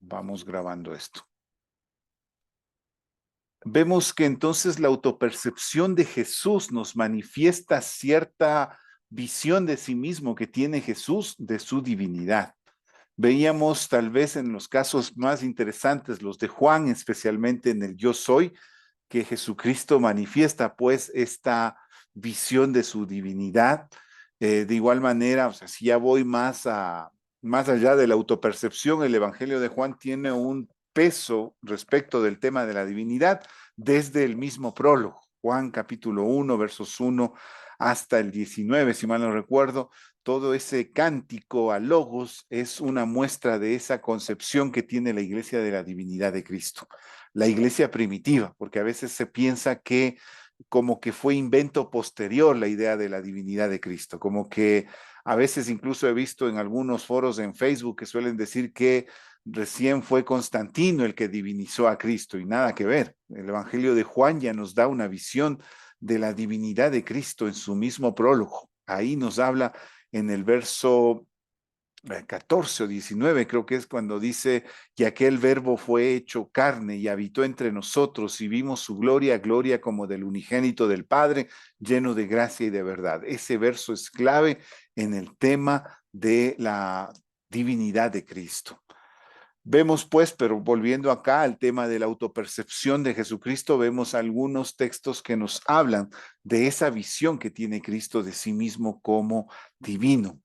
Vamos grabando esto. Vemos que entonces la autopercepción de Jesús nos manifiesta cierta visión de sí mismo que tiene Jesús de su divinidad. Veíamos tal vez en los casos más interesantes, los de Juan, especialmente en el Yo Soy, que Jesucristo manifiesta pues esta visión de su divinidad. De igual manera, o sea, si ya voy más allá de la autopercepción, el Evangelio de Juan tiene un peso respecto del tema de la divinidad desde el mismo prólogo. Juan capítulo 1, versos 1 hasta el 19, si mal no recuerdo, todo ese cántico a Logos es una muestra de esa concepción que tiene la iglesia de la divinidad de Cristo, la iglesia primitiva, porque a veces se piensa que como que fue invento posterior la idea de la divinidad de Cristo, como que a veces incluso he visto en algunos foros en Facebook que suelen decir que recién fue Constantino el que divinizó a Cristo y nada que ver. El Evangelio de Juan ya nos da una visión de la divinidad de Cristo en su mismo prólogo. Ahí nos habla en el verso 14 o 19, creo que es cuando dice, y aquel verbo fue hecho carne y habitó entre nosotros y vimos su gloria, gloria como del unigénito del Padre, lleno de gracia y de verdad. Ese verso es clave en el tema de la divinidad de Cristo. Vemos pues, pero volviendo acá al tema de la autopercepción de Jesucristo, vemos algunos textos que nos hablan de esa visión que tiene Cristo de sí mismo como divino.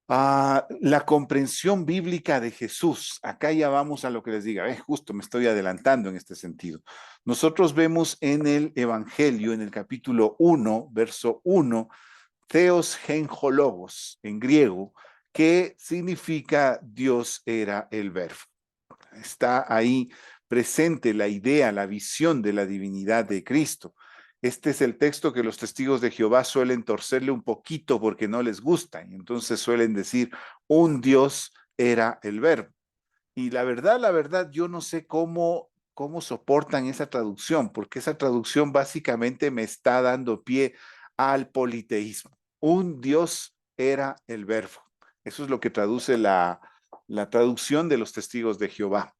La comprensión bíblica de Jesús. Acá ya vamos a lo que les diga. Justo me estoy adelantando en este sentido. Nosotros vemos en el Evangelio, en el capítulo 1, verso 1, Theos Genjologos, en griego, que significa Dios era el verbo. Está ahí presente la idea, la visión de la divinidad de Cristo. Este es el texto que los testigos de Jehová suelen torcerle un poquito porque no les gusta. Y entonces suelen decir, un Dios era el verbo. Y la verdad, yo no sé cómo soportan esa traducción, porque esa traducción básicamente me está dando pie al politeísmo. Un Dios era el verbo. Eso es lo que traduce la traducción de los testigos de Jehová.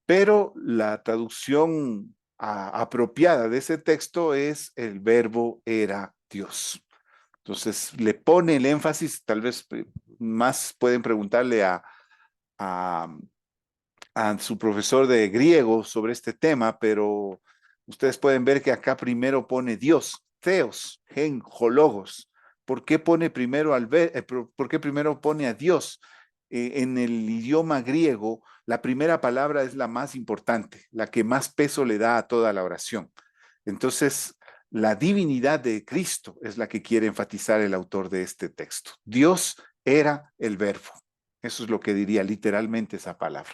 Pero la traducción apropiada de ese texto es el verbo era Dios. Entonces le pone el énfasis, tal vez más pueden preguntarle a, a su profesor de griego sobre este tema, pero ustedes pueden ver que acá primero pone Dios, Theos, Gen, Hologos. ¿Por qué pone primero por qué primero pone a Dios? En el idioma griego, la primera palabra es la más importante, la que más peso le da a toda la oración. Entonces, la divinidad de Cristo es la que quiere enfatizar el autor de este texto. Dios era el verbo. Eso es lo que diría literalmente esa palabra.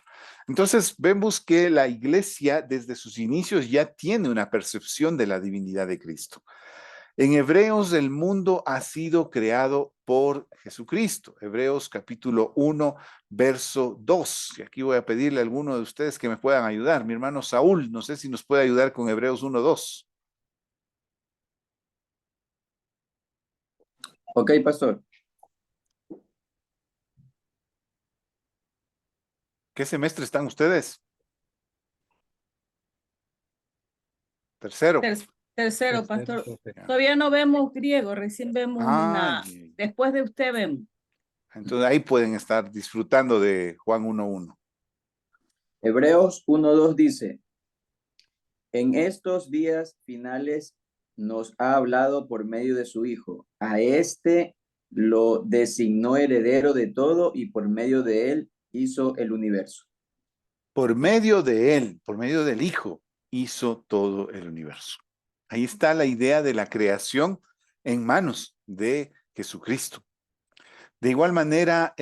Entonces, vemos que la iglesia desde sus inicios ya tiene una percepción de la divinidad de Cristo. En Hebreos, el mundo ha sido creado por Jesucristo. Hebreos capítulo 1, verso 2. Y aquí voy a pedirle a alguno de ustedes que me puedan ayudar. Mi hermano Saúl, no sé si nos puede ayudar con Hebreos 1, 2. Ok, pastor. ¿Qué semestre están ustedes? Tercero. Tercero, pastor. Todavía no vemos griego, recién vemos después de usted vemos. Entonces ahí pueden estar disfrutando de Juan 1:1. Hebreos 1:2 dice, en estos días finales nos ha hablado por medio de su Hijo. A este lo designó heredero de todo y por medio de él hizo el universo. Por medio de él, por medio del Hijo, hizo todo el universo. Ahí está la idea de la creación en manos de Jesucristo. De igual manera,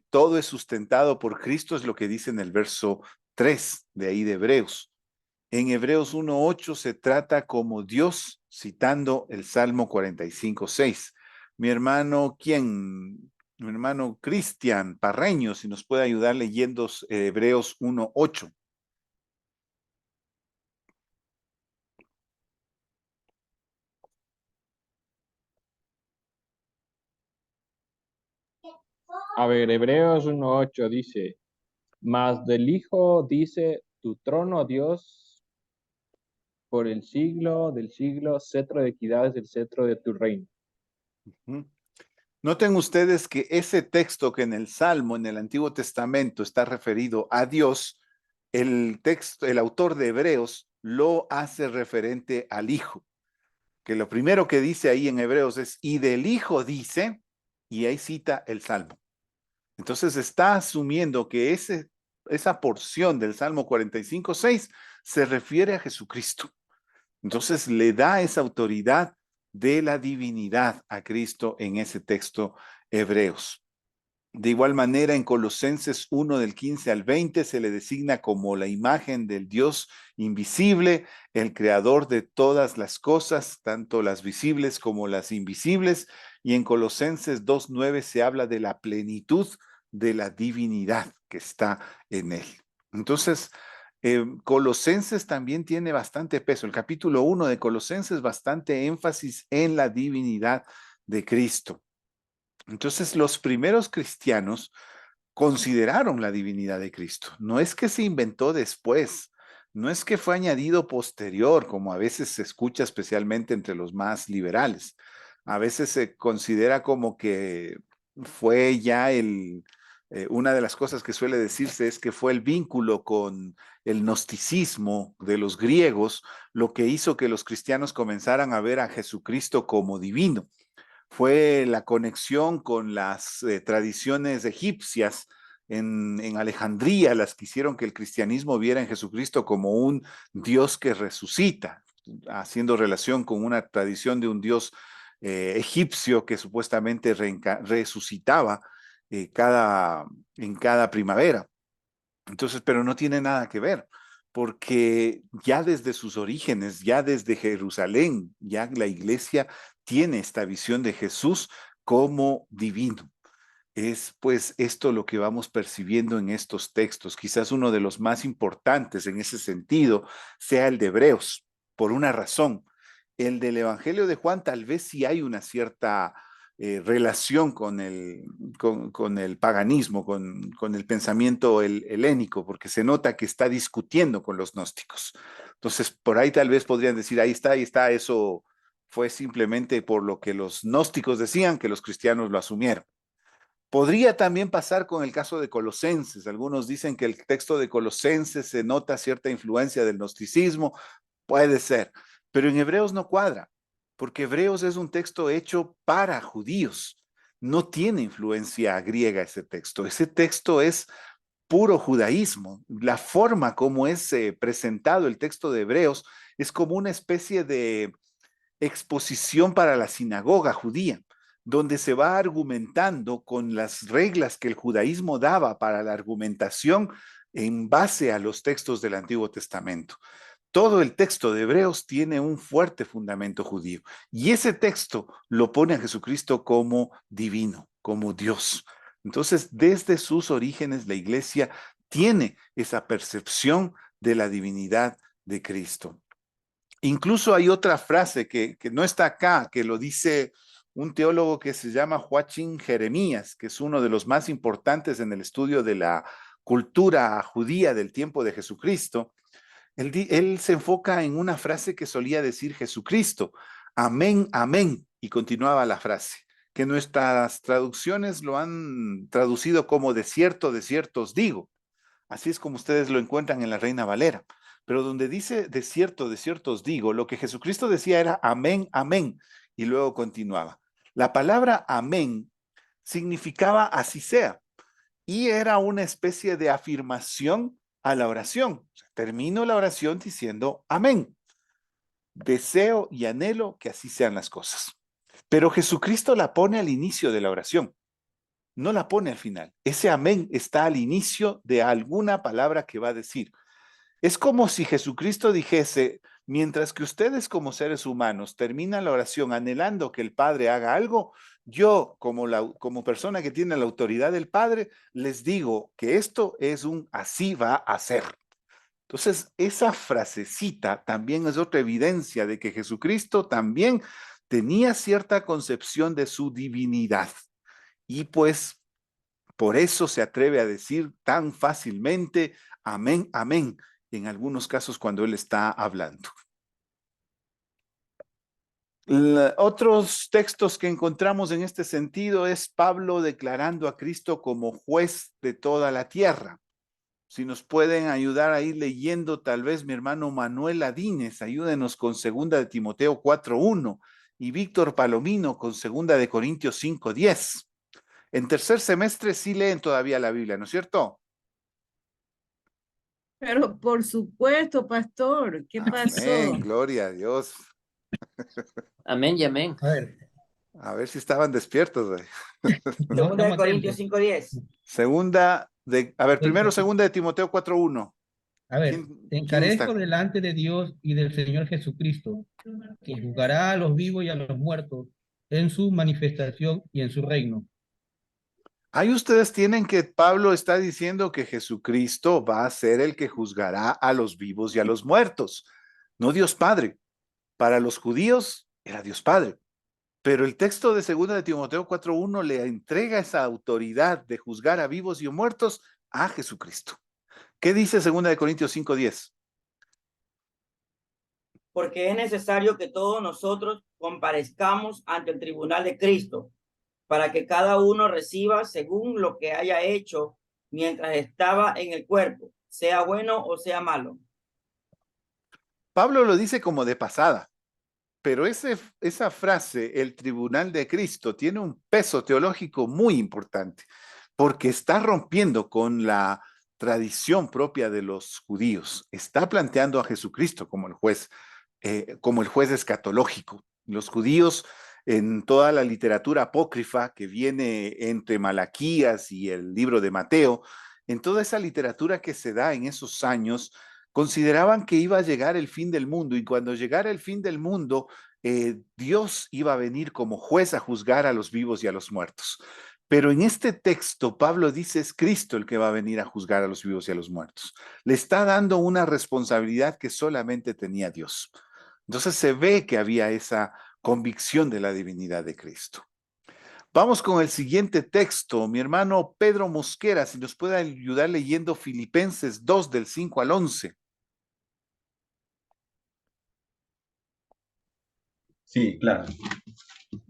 todo es sustentado por Cristo, es lo que dice en el verso 3 de ahí de Hebreos. En Hebreos 1:8 se trata como Dios, citando el Salmo 45:6. Mi hermano, ¿quién? Mi hermano Cristian Parreño, si nos puede ayudar leyendo Hebreos 1:8. A ver, Hebreos 1:8 dice, Mas del Hijo dice, tu trono, Dios, por el siglo del siglo, cetro de equidad es el cetro de tu reino. Ujú. Noten ustedes que ese texto que en el Salmo, en el Antiguo Testamento, está referido a Dios, el texto, el autor de Hebreos lo hace referente al Hijo, que lo primero que dice ahí en Hebreos es, y del Hijo dice, y ahí cita el Salmo. Entonces está asumiendo que esa porción del Salmo 45:6 se refiere a Jesucristo. Entonces le da esa autoridad de la divinidad a Cristo en ese texto Hebreos. De igual manera, en Colosenses 1 del 15 al 20 se le designa como la imagen del Dios invisible, el creador de todas las cosas, tanto las visibles como las invisibles. Y en Colosenses 2:9 se habla de la plenitud de la divinidad que está en él. Entonces, Colosenses también tiene bastante peso. El capítulo 1 de Colosenses, bastante énfasis en la divinidad de Cristo. Entonces, los primeros cristianos consideraron la divinidad de Cristo. No es que se inventó después, no es que fue añadido posterior, como a veces se escucha especialmente entre los más liberales. A veces se considera como que fue ya una de las cosas que suele decirse es que fue el vínculo con el gnosticismo de los griegos lo que hizo que los cristianos comenzaran a ver a Jesucristo como divino. Fue la conexión con las tradiciones egipcias en Alejandría, las que hicieron que el cristianismo viera en Jesucristo como un Dios que resucita, haciendo relación con una tradición de un Dios egipcio que supuestamente resucitaba en cada primavera. Entonces, pero no tiene nada que ver, porque ya desde sus orígenes, ya desde Jerusalén, ya la iglesia tiene esta visión de Jesús como divino. Es pues esto lo que vamos percibiendo en estos textos. Quizás uno de los más importantes en ese sentido sea el de Hebreos, por una razón. El del Evangelio de Juan tal vez sí hay una cierta relación con el paganismo, con el pensamiento helénico, porque se nota que está discutiendo con los gnósticos. Entonces, por ahí tal vez podrían decir, ahí está, eso fue simplemente por lo que los gnósticos decían, que los cristianos lo asumieron. Podría también pasar con el caso de Colosenses. Algunos dicen que el texto de Colosenses se nota cierta influencia del gnosticismo. Puede ser, pero en Hebreos no cuadra, porque Hebreos es un texto hecho para judíos. No tiene influencia griega ese texto. Ese texto es puro judaísmo. La forma como es presentado el texto de Hebreos es como una especie de exposición para la sinagoga judía, donde se va argumentando con las reglas que el judaísmo daba para la argumentación en base a los textos del Antiguo Testamento. Todo el texto de Hebreos tiene un fuerte fundamento judío y ese texto lo pone a Jesucristo como divino, como Dios. Entonces, desde sus orígenes, la iglesia tiene esa percepción de la divinidad de Cristo. Incluso hay otra frase que no está acá, que lo dice un teólogo que se llama Joachim Jeremías, que es uno de los más importantes en el estudio de la cultura judía del tiempo de Jesucristo. Él se enfoca en una frase que solía decir Jesucristo, amén, amén, y continuaba la frase, que nuestras traducciones lo han traducido como de cierto os digo. Así es como ustedes lo encuentran en la Reina Valera. Pero donde dice de cierto os digo, lo que Jesucristo decía era amén, amén, y luego continuaba. La palabra amén significaba así sea, y era una especie de afirmación a la oración. O sea, termino la oración diciendo amén. Deseo y anhelo que así sean las cosas. Pero Jesucristo la pone al inicio de la oración, no la pone al final. Ese amén está al inicio de alguna palabra que va a decir. Es como si Jesucristo dijese, mientras que ustedes como seres humanos terminan la oración anhelando que el Padre haga algo, yo como persona que tiene la autoridad del Padre, les digo que esto es un así va a ser. Entonces, esa frasecita también es otra evidencia de que Jesucristo también tenía cierta concepción de su divinidad. Y pues Por eso se atreve a decir tan fácilmente, amén, amén, en algunos casos cuando él está hablando. Otros textos que encontramos en este sentido es Pablo declarando a Cristo como juez de toda la tierra. Si nos pueden ayudar a ir leyendo, tal vez mi hermano Manuel Adínez, ayúdenos con 2 de Timoteo 4:1 y Víctor Palomino con 2 de Corintios 5:10. En tercer semestre sí leen todavía la Biblia, ¿no es cierto? Pero por supuesto, pastor, ¿qué pasó? Amén, gloria a Dios. Amén y amén. A ver si estaban despiertos. Segunda de Corintios 5:10. Primero 2 de Timoteo 4:1. A ver, te encarezco delante de Dios y del Señor Jesucristo, que juzgará a los vivos y a los muertos en su manifestación y en su reino. Ahí ustedes tienen que Pablo está diciendo que Jesucristo va a ser el que juzgará a los vivos y a los muertos, no Dios Padre. Para los judíos era Dios Padre, pero el texto de 2 de Timoteo 4:1 le entrega esa autoridad de juzgar a vivos y a muertos a Jesucristo. ¿Qué dice 2 de Corintios 5:10? Porque es necesario que todos nosotros comparezcamos ante el tribunal de Cristo, para que cada uno reciba según lo que haya hecho mientras estaba en el cuerpo, sea bueno o sea malo. Pablo lo dice como de pasada, pero esa frase, el tribunal de Cristo, tiene un peso teológico muy importante, porque está rompiendo con la tradición propia de los judíos. Está planteando a Jesucristo como el juez escatológico. Los judíos, en toda la literatura apócrifa que viene entre Malaquías y el libro de Mateo, en toda esa literatura que se da en esos años, consideraban que iba a llegar el fin del mundo, y cuando llegara el fin del mundo, Dios iba a venir como juez a juzgar a los vivos y a los muertos. Pero en este texto, Pablo dice, es Cristo el que va a venir a juzgar a los vivos y a los muertos. Le está dando una responsabilidad que solamente tenía Dios. Entonces se ve que había esa convicción de la divinidad de Cristo. Vamos con el siguiente texto. Mi hermano Pedro Mosquera, si nos puede ayudar leyendo Filipenses 2 del 5 al 11. Sí, claro. Un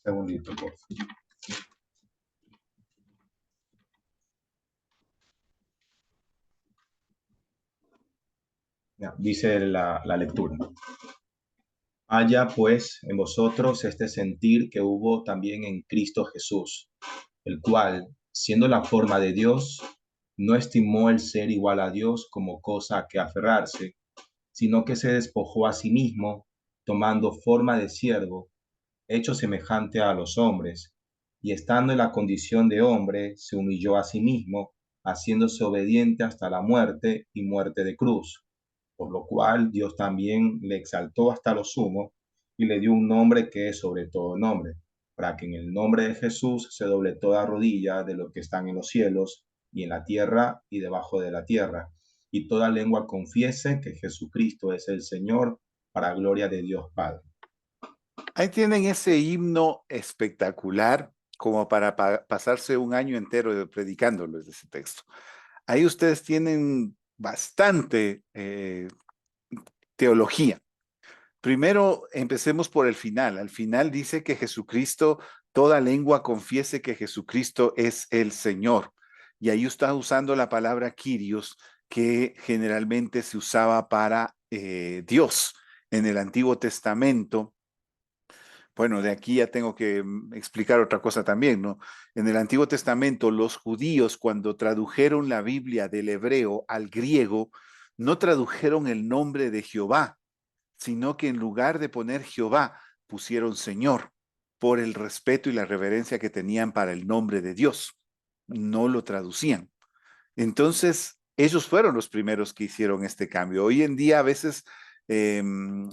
segundito, por favor. Ya, dice la lectura. Haya pues en vosotros este sentir que hubo también en Cristo Jesús, el cual, siendo la forma de Dios, no estimó el ser igual a Dios como cosa a que aferrarse, sino que se despojó a sí mismo, tomando forma de siervo, hecho semejante a los hombres, y estando en la condición de hombre, se humilló a sí mismo, haciéndose obediente hasta la muerte y muerte de cruz. Por lo cual Dios también le exaltó hasta lo sumo y le dio un nombre que es sobre todo nombre, para que en el nombre de Jesús se doble toda rodilla de los que están en los cielos y en la tierra y debajo de la tierra, y toda lengua confiese que Jesucristo es el Señor, para gloria de Dios Padre. Ahí tienen ese himno espectacular como para pasarse un año entero predicándolo desde ese texto. Ahí ustedes tienen bastante teología. Primero, empecemos por el final. Al final dice que Jesucristo, toda lengua confiese que Jesucristo es el Señor. Y ahí está usando la palabra Kyrios, que generalmente se usaba para Dios en el Antiguo Testamento. Bueno, de aquí ya tengo que explicar otra cosa también, ¿no? En el Antiguo Testamento, los judíos, cuando tradujeron la Biblia del hebreo al griego, no tradujeron el nombre de Jehová, sino que en lugar de poner Jehová, pusieron Señor, por el respeto y la reverencia que tenían para el nombre de Dios. No lo traducían. Entonces, ellos fueron los primeros que hicieron este cambio. Hoy en día, a veces,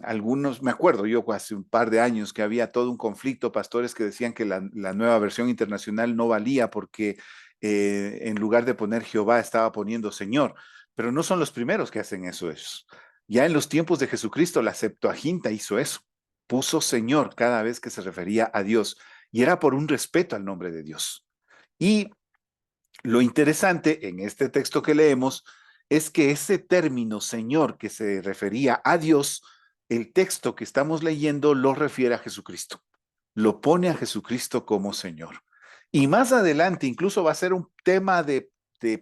algunos, me acuerdo yo hace un par de años que había todo un conflicto, pastores que decían que la nueva versión internacional no valía porque en lugar de poner Jehová estaba poniendo Señor, pero no son los primeros que hacen eso ellos. Ya en los tiempos de Jesucristo la Septuaginta hizo eso, puso Señor cada vez que se refería a Dios y era por un respeto al nombre de Dios. Y Lo interesante en este texto que leemos es que ese término Señor que se refería a Dios, el texto que estamos leyendo lo refiere a Jesucristo. Lo pone a Jesucristo como Señor. Y más adelante incluso va a ser un tema de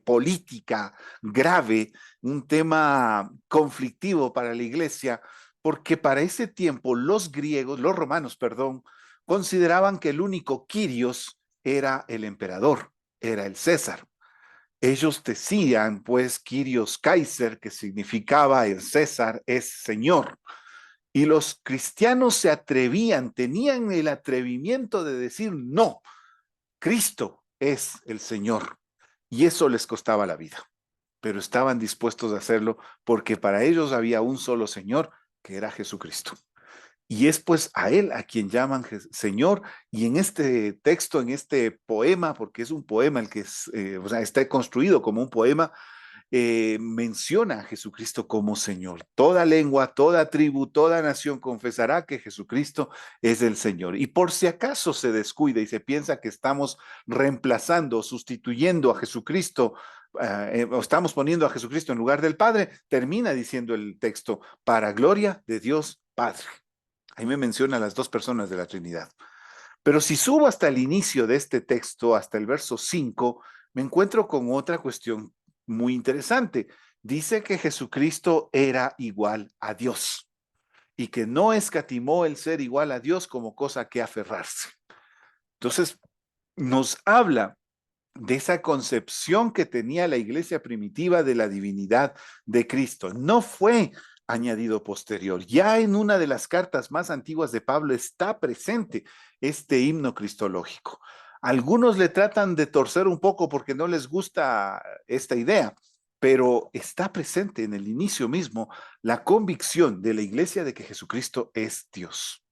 política grave, un tema conflictivo para la iglesia, porque para ese tiempo los griegos, los romanos, perdón, consideraban que el único Kyrios era el emperador, era el César. Ellos decían, pues, Kyrios Kaiser, que significaba el César es Señor. Y los cristianos se atrevían, tenían el atrevimiento de decir, no, Cristo es el Señor. Y eso les costaba la vida, pero estaban dispuestos a hacerlo porque para ellos había un solo Señor, que era Jesucristo. Y es pues a Él a quien llaman Señor, y en este texto, en este poema, porque es un poema el que es, o sea, está construido como un poema, menciona a Jesucristo como Señor. Toda lengua, toda tribu, toda nación confesará que Jesucristo es el Señor. Y por si acaso se descuida y se piensa que estamos reemplazando, sustituyendo a Jesucristo, o estamos poniendo a Jesucristo en lugar del Padre, termina diciendo el texto, para gloria de Dios Padre. Ahí me menciona las dos personas de la Trinidad. Pero si subo hasta el inicio de este texto, hasta el verso 5, me encuentro con otra cuestión muy interesante. Dice que Jesucristo era igual a Dios y que no escatimó el ser igual a Dios como cosa que aferrarse. Entonces, nos habla de esa concepción que tenía la iglesia primitiva de la divinidad de Cristo. No fue añadido posterior. Ya en una de las cartas más antiguas de Pablo está presente este himno cristológico. Algunos le tratan de torcer un poco porque no les gusta esta idea, pero está presente en el inicio mismo la convicción de la iglesia de que Jesucristo es Dios.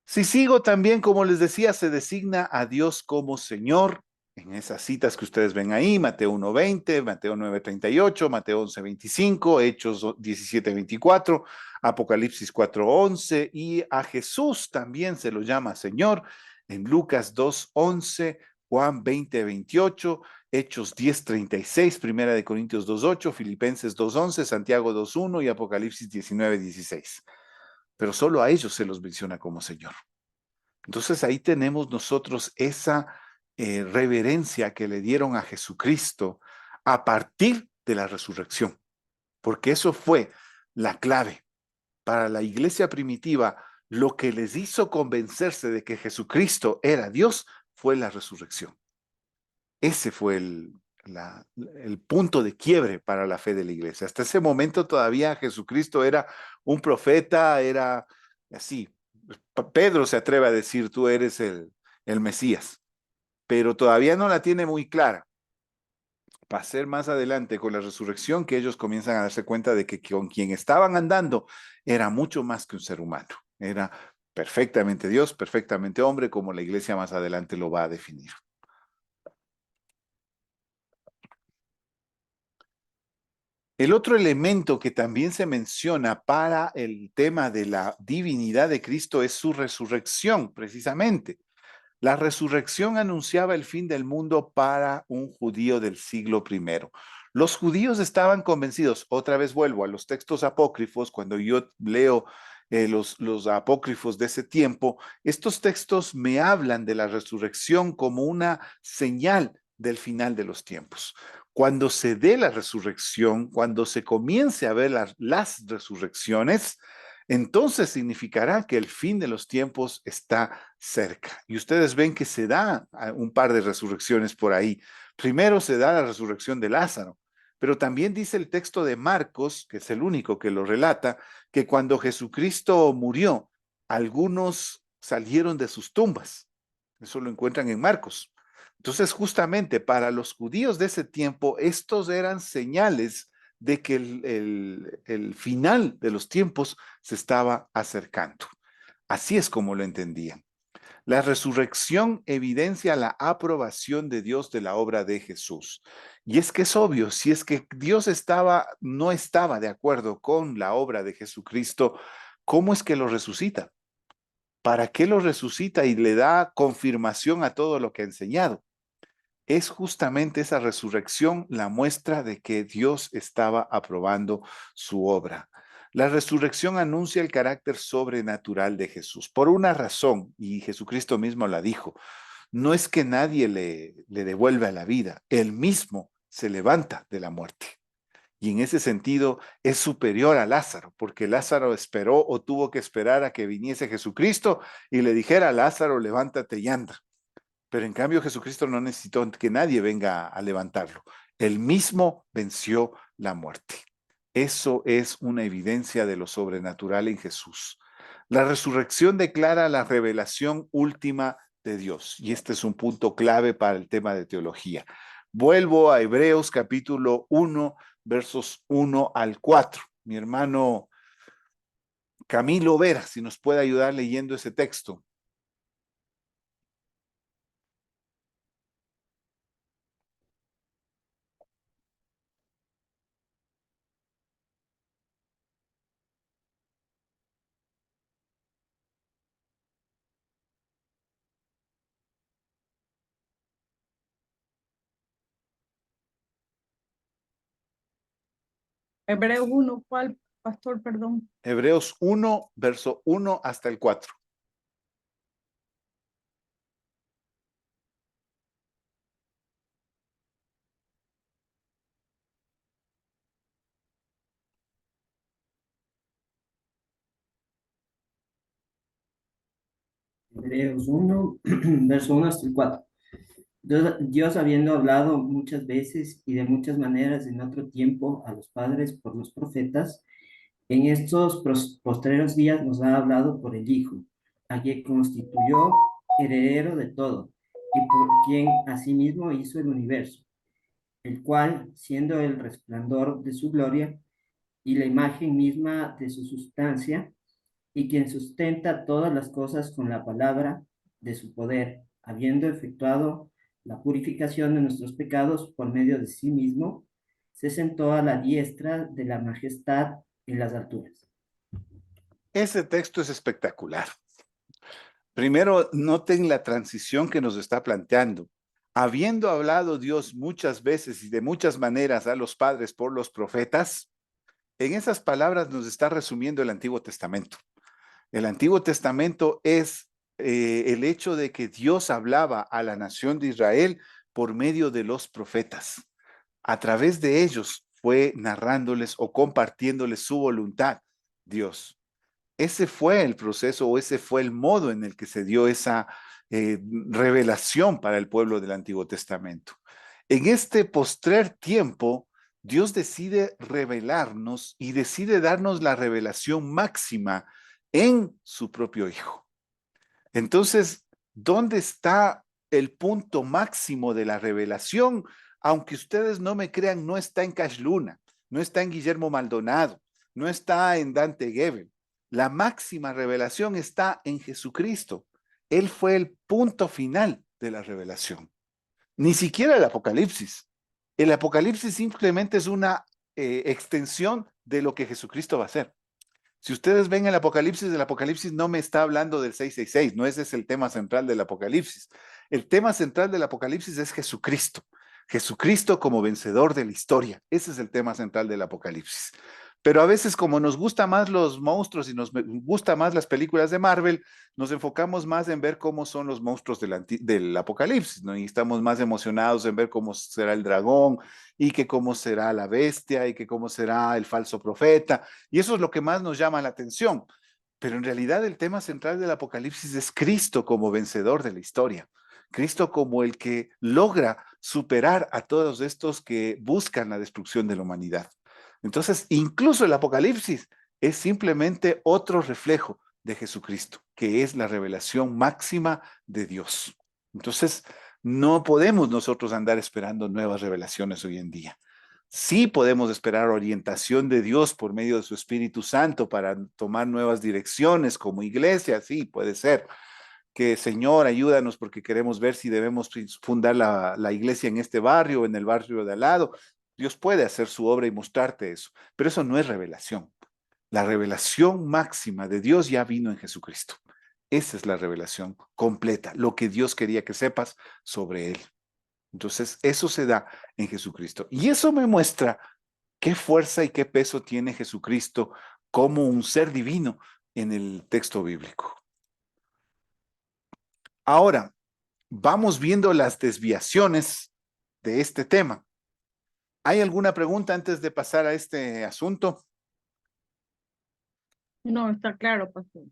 Si sigo también, como les decía, se designa a Dios como Señor en esas citas que ustedes ven ahí, Mateo 1:20, Mateo 9:38, Mateo 11:25, Hechos 17:24, Apocalipsis 4:11, y a Jesús también se lo llama Señor en Lucas 2:11, Juan 20:28, Hechos 10:36, Primera de Corintios 2:8, Filipenses 2:11, Santiago 2:1 y Apocalipsis 19:16. Pero solo a ellos se los menciona como Señor. Entonces ahí tenemos nosotros esa reverencia que le dieron a Jesucristo a partir de la resurrección, porque eso fue la clave para la iglesia primitiva. Lo que les hizo convencerse de que Jesucristo era Dios fue la resurrección. Ese fue el punto de quiebre para la fe de la iglesia. Hasta ese momento todavía Jesucristo era un profeta, era así. Pedro se atreve a decir, tú eres el Mesías, pero todavía no la tiene muy clara. Va a ser más adelante con la resurrección que ellos comienzan a darse cuenta de que con quien estaban andando era mucho más que un ser humano. Era perfectamente Dios, perfectamente hombre, como la iglesia más adelante lo va a definir. El otro elemento que también se menciona para el tema de la divinidad de Cristo es su resurrección, precisamente. La resurrección anunciaba el fin del mundo para un judío del siglo I. Los judíos estaban convencidos, otra vez vuelvo a los textos apócrifos, cuando yo leo los apócrifos de ese tiempo, estos textos me hablan de la resurrección como una señal del final de los tiempos. Cuando se dé la resurrección, cuando se comience a ver las resurrecciones, entonces significará que el fin de los tiempos está cerca. Y ustedes ven que se da un par de resurrecciones por ahí. Primero se da la resurrección de Lázaro, pero también dice el texto de Marcos, que es el único que lo relata, que cuando Jesucristo murió, algunos salieron de sus tumbas. Eso lo encuentran en Marcos. Entonces, justamente para los judíos de ese tiempo, estos eran señales de que el final de los tiempos se estaba acercando. Así es como lo entendían. La resurrección evidencia la aprobación de Dios de la obra de Jesús. Y es que es obvio, si es que Dios no estaba de acuerdo con la obra de Jesucristo, ¿cómo es que lo resucita? ¿Para qué lo resucita y le da confirmación a todo lo que ha enseñado? Es justamente esa resurrección la muestra de que Dios estaba aprobando su obra. La resurrección anuncia el carácter sobrenatural de Jesús por una razón, y Jesucristo mismo la dijo. No es que nadie le devuelva la vida, él mismo se levanta de la muerte. Y en ese sentido es superior a Lázaro, porque Lázaro esperó o tuvo que esperar a que viniese Jesucristo y le dijera, Lázaro, levántate y anda. Pero en cambio Jesucristo no necesitó que nadie venga a levantarlo. Él mismo venció la muerte. Eso es una evidencia de lo sobrenatural en Jesús. La resurrección declara la revelación última de Dios. Y este es un punto clave para el tema de teología. Vuelvo a Hebreos capítulo 1, versos 1 al 4. Mi hermano Camilo Vera, si nos puede ayudar leyendo ese texto. Hebreos 1, ¿cuál, pastor? Perdón. Hebreos 1, verso 1 hasta el 4. Hebreos 1, verso 1 hasta el 4. Dios, habiendo hablado muchas veces y de muchas maneras en otro tiempo a los padres por los profetas, en estos postreros días nos ha hablado por el Hijo, a quien constituyó heredero de todo, y por quien asimismo hizo el universo, el cual, siendo el resplandor de su gloria y la imagen misma de su sustancia, y quien sustenta todas las cosas con la palabra de su poder, habiendo efectuado la purificación de nuestros pecados por medio de sí mismo, se sentó a la diestra de la majestad en las alturas. Ese texto es espectacular. Primero, noten la transición que nos está planteando. Habiendo hablado Dios muchas veces y de muchas maneras a los padres por los profetas, en esas palabras nos está resumiendo el Antiguo Testamento. El Antiguo Testamento es el hecho de que Dios hablaba a la nación de Israel por medio de los profetas. A través de ellos fue narrándoles o compartiéndoles su voluntad, Dios. Ese fue el proceso o ese fue el modo en el que se dio esa revelación para el pueblo del Antiguo Testamento. En este postrer tiempo, Dios decide revelarnos y decide darnos la revelación máxima en su propio Hijo. Entonces, ¿dónde está el punto máximo de la revelación? Aunque ustedes no me crean, no está en Cash Luna, no está en Guillermo Maldonado, no está en Dante Gebel. La máxima revelación está en Jesucristo. Él fue el punto final de la revelación. Ni siquiera el Apocalipsis. El Apocalipsis simplemente es una extensión de lo que Jesucristo va a hacer. Si ustedes ven el Apocalipsis no me está hablando del 666, no ese es el tema central del Apocalipsis. El tema central del Apocalipsis es Jesucristo. Jesucristo como vencedor de la historia. Ese es el tema central del Apocalipsis. Pero a veces como nos gustan más los monstruos y nos gustan más las películas de Marvel, nos enfocamos más en ver cómo son los monstruos del Apocalipsis, ¿no? Y estamos más emocionados en ver cómo será el dragón y que cómo será la bestia y que cómo será el falso profeta. Y eso es lo que más nos llama la atención. Pero en realidad el tema central del Apocalipsis es Cristo como vencedor de la historia. Cristo como el que logra superar a todos estos que buscan la destrucción de la humanidad. Entonces, incluso el Apocalipsis es simplemente otro reflejo de Jesucristo, que es la revelación máxima de Dios. Entonces, no podemos nosotros andar esperando nuevas revelaciones hoy en día. Sí podemos esperar orientación de Dios por medio de su Espíritu Santo para tomar nuevas direcciones como iglesia, sí, puede ser. Que Señor, ayúdanos porque queremos ver si debemos fundar la iglesia en este barrio o en el barrio de al lado. Dios puede hacer su obra y mostrarte eso, pero eso no es revelación. La revelación máxima de Dios ya vino en Jesucristo. Esa es la revelación completa, lo que Dios quería que sepas sobre Él. Entonces, eso se da en Jesucristo. Y eso me muestra qué fuerza y qué peso tiene Jesucristo como un ser divino en el texto bíblico. Ahora, vamos viendo las desviaciones de este tema. ¿Hay alguna pregunta antes de pasar a este asunto? No, está claro, pastor.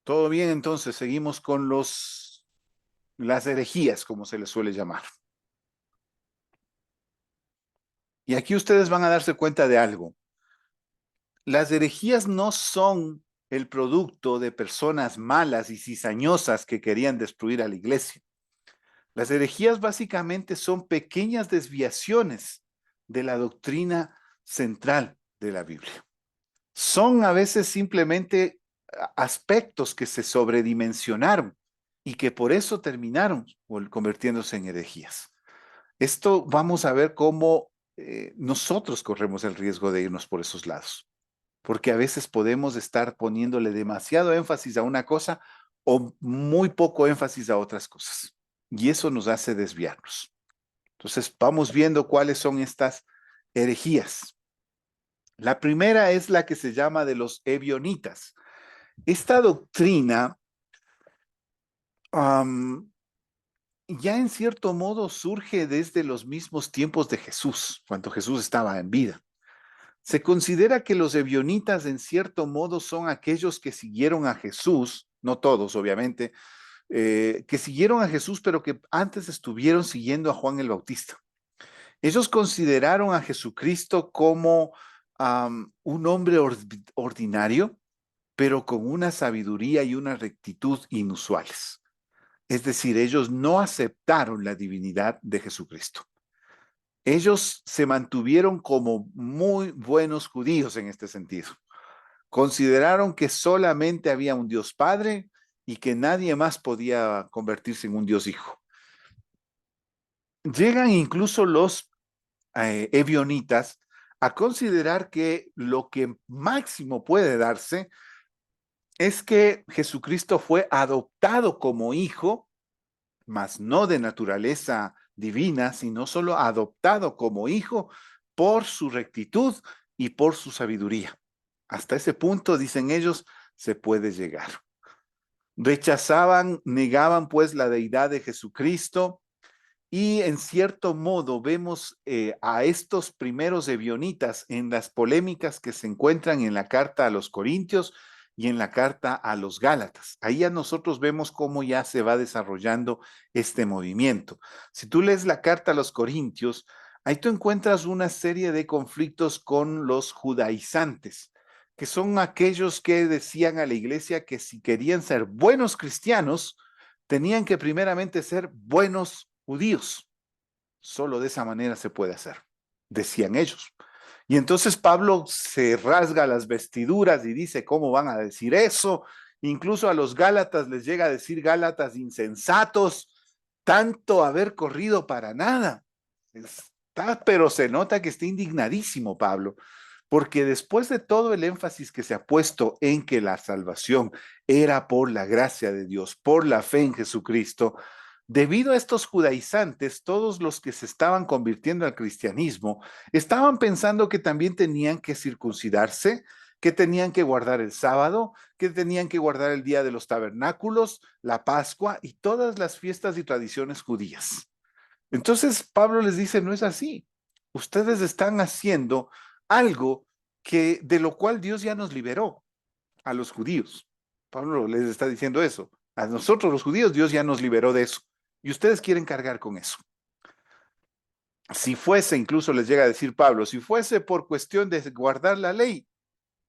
Todo bien, entonces seguimos con las herejías, como se les suele llamar. Y aquí ustedes van a darse cuenta de algo. Las herejías no son el producto de personas malas y cizañosas que querían destruir a la iglesia. Las herejías básicamente son pequeñas desviaciones de la doctrina central de la Biblia. Son a veces simplemente aspectos que se sobredimensionaron y que por eso terminaron convirtiéndose en herejías. Esto vamos a ver cómo nosotros corremos el riesgo de irnos por esos lados, porque a veces podemos estar poniéndole demasiado énfasis a una cosa o muy poco énfasis a otras cosas, y eso nos hace desviarnos. Entonces, vamos viendo cuáles son estas herejías. La primera es la que se llama de los ebionitas. Esta doctrina ya en cierto modo surge desde los mismos tiempos de Jesús, cuando Jesús estaba en vida. Se considera que los ebionitas en cierto modo son aquellos que siguieron a Jesús, no todos obviamente, que siguieron a Jesús, pero que antes estuvieron siguiendo a Juan el Bautista. Ellos consideraron a Jesucristo como un hombre ordinario, pero con una sabiduría y una rectitud inusuales. Es decir, ellos no aceptaron la divinidad de Jesucristo. Ellos se mantuvieron como muy buenos judíos en este sentido. Consideraron que solamente había un Dios Padre y que nadie más podía convertirse en un Dios Hijo. Llegan incluso los ebionitas a considerar que lo que máximo puede darse es que Jesucristo fue adoptado como hijo, mas no de naturaleza divina, sino solo adoptado como hijo por su rectitud y por su sabiduría. Hasta ese punto, dicen ellos, se puede llegar. Rechazaban, negaban pues la deidad de Jesucristo, y en cierto modo vemos a estos primeros ebionitas en las polémicas que se encuentran en la carta a los Corintios y en la carta a los Gálatas. Ahí ya nosotros vemos cómo ya se va desarrollando este movimiento. Si tú lees la carta a los Corintios, ahí tú encuentras una serie de conflictos con los judaizantes, que son aquellos que decían a la iglesia que si querían ser buenos cristianos, tenían que primeramente ser buenos judíos. Solo de esa manera se puede hacer, decían ellos. Y entonces Pablo se rasga las vestiduras y dice, ¿cómo van a decir eso? Incluso a los Gálatas les llega a decir, Gálatas insensatos, tanto haber corrido para nada. Pero se nota que está indignadísimo Pablo, porque después de todo el énfasis que se ha puesto en que la salvación era por la gracia de Dios, por la fe en Jesucristo, debido a estos judaizantes, todos los que se estaban convirtiendo al cristianismo estaban pensando que también tenían que circuncidarse, que tenían que guardar el sábado, que tenían que guardar el día de los tabernáculos, la Pascua y todas las fiestas y tradiciones judías. Entonces Pablo les dice, no es así. Ustedes están haciendo algo de lo cual Dios ya nos liberó a los judíos. Pablo les está diciendo eso. A nosotros los judíos Dios ya nos liberó de eso. Y ustedes quieren cargar con eso. Si fuese, incluso les llega a decir Pablo, si fuese por cuestión de guardar la ley,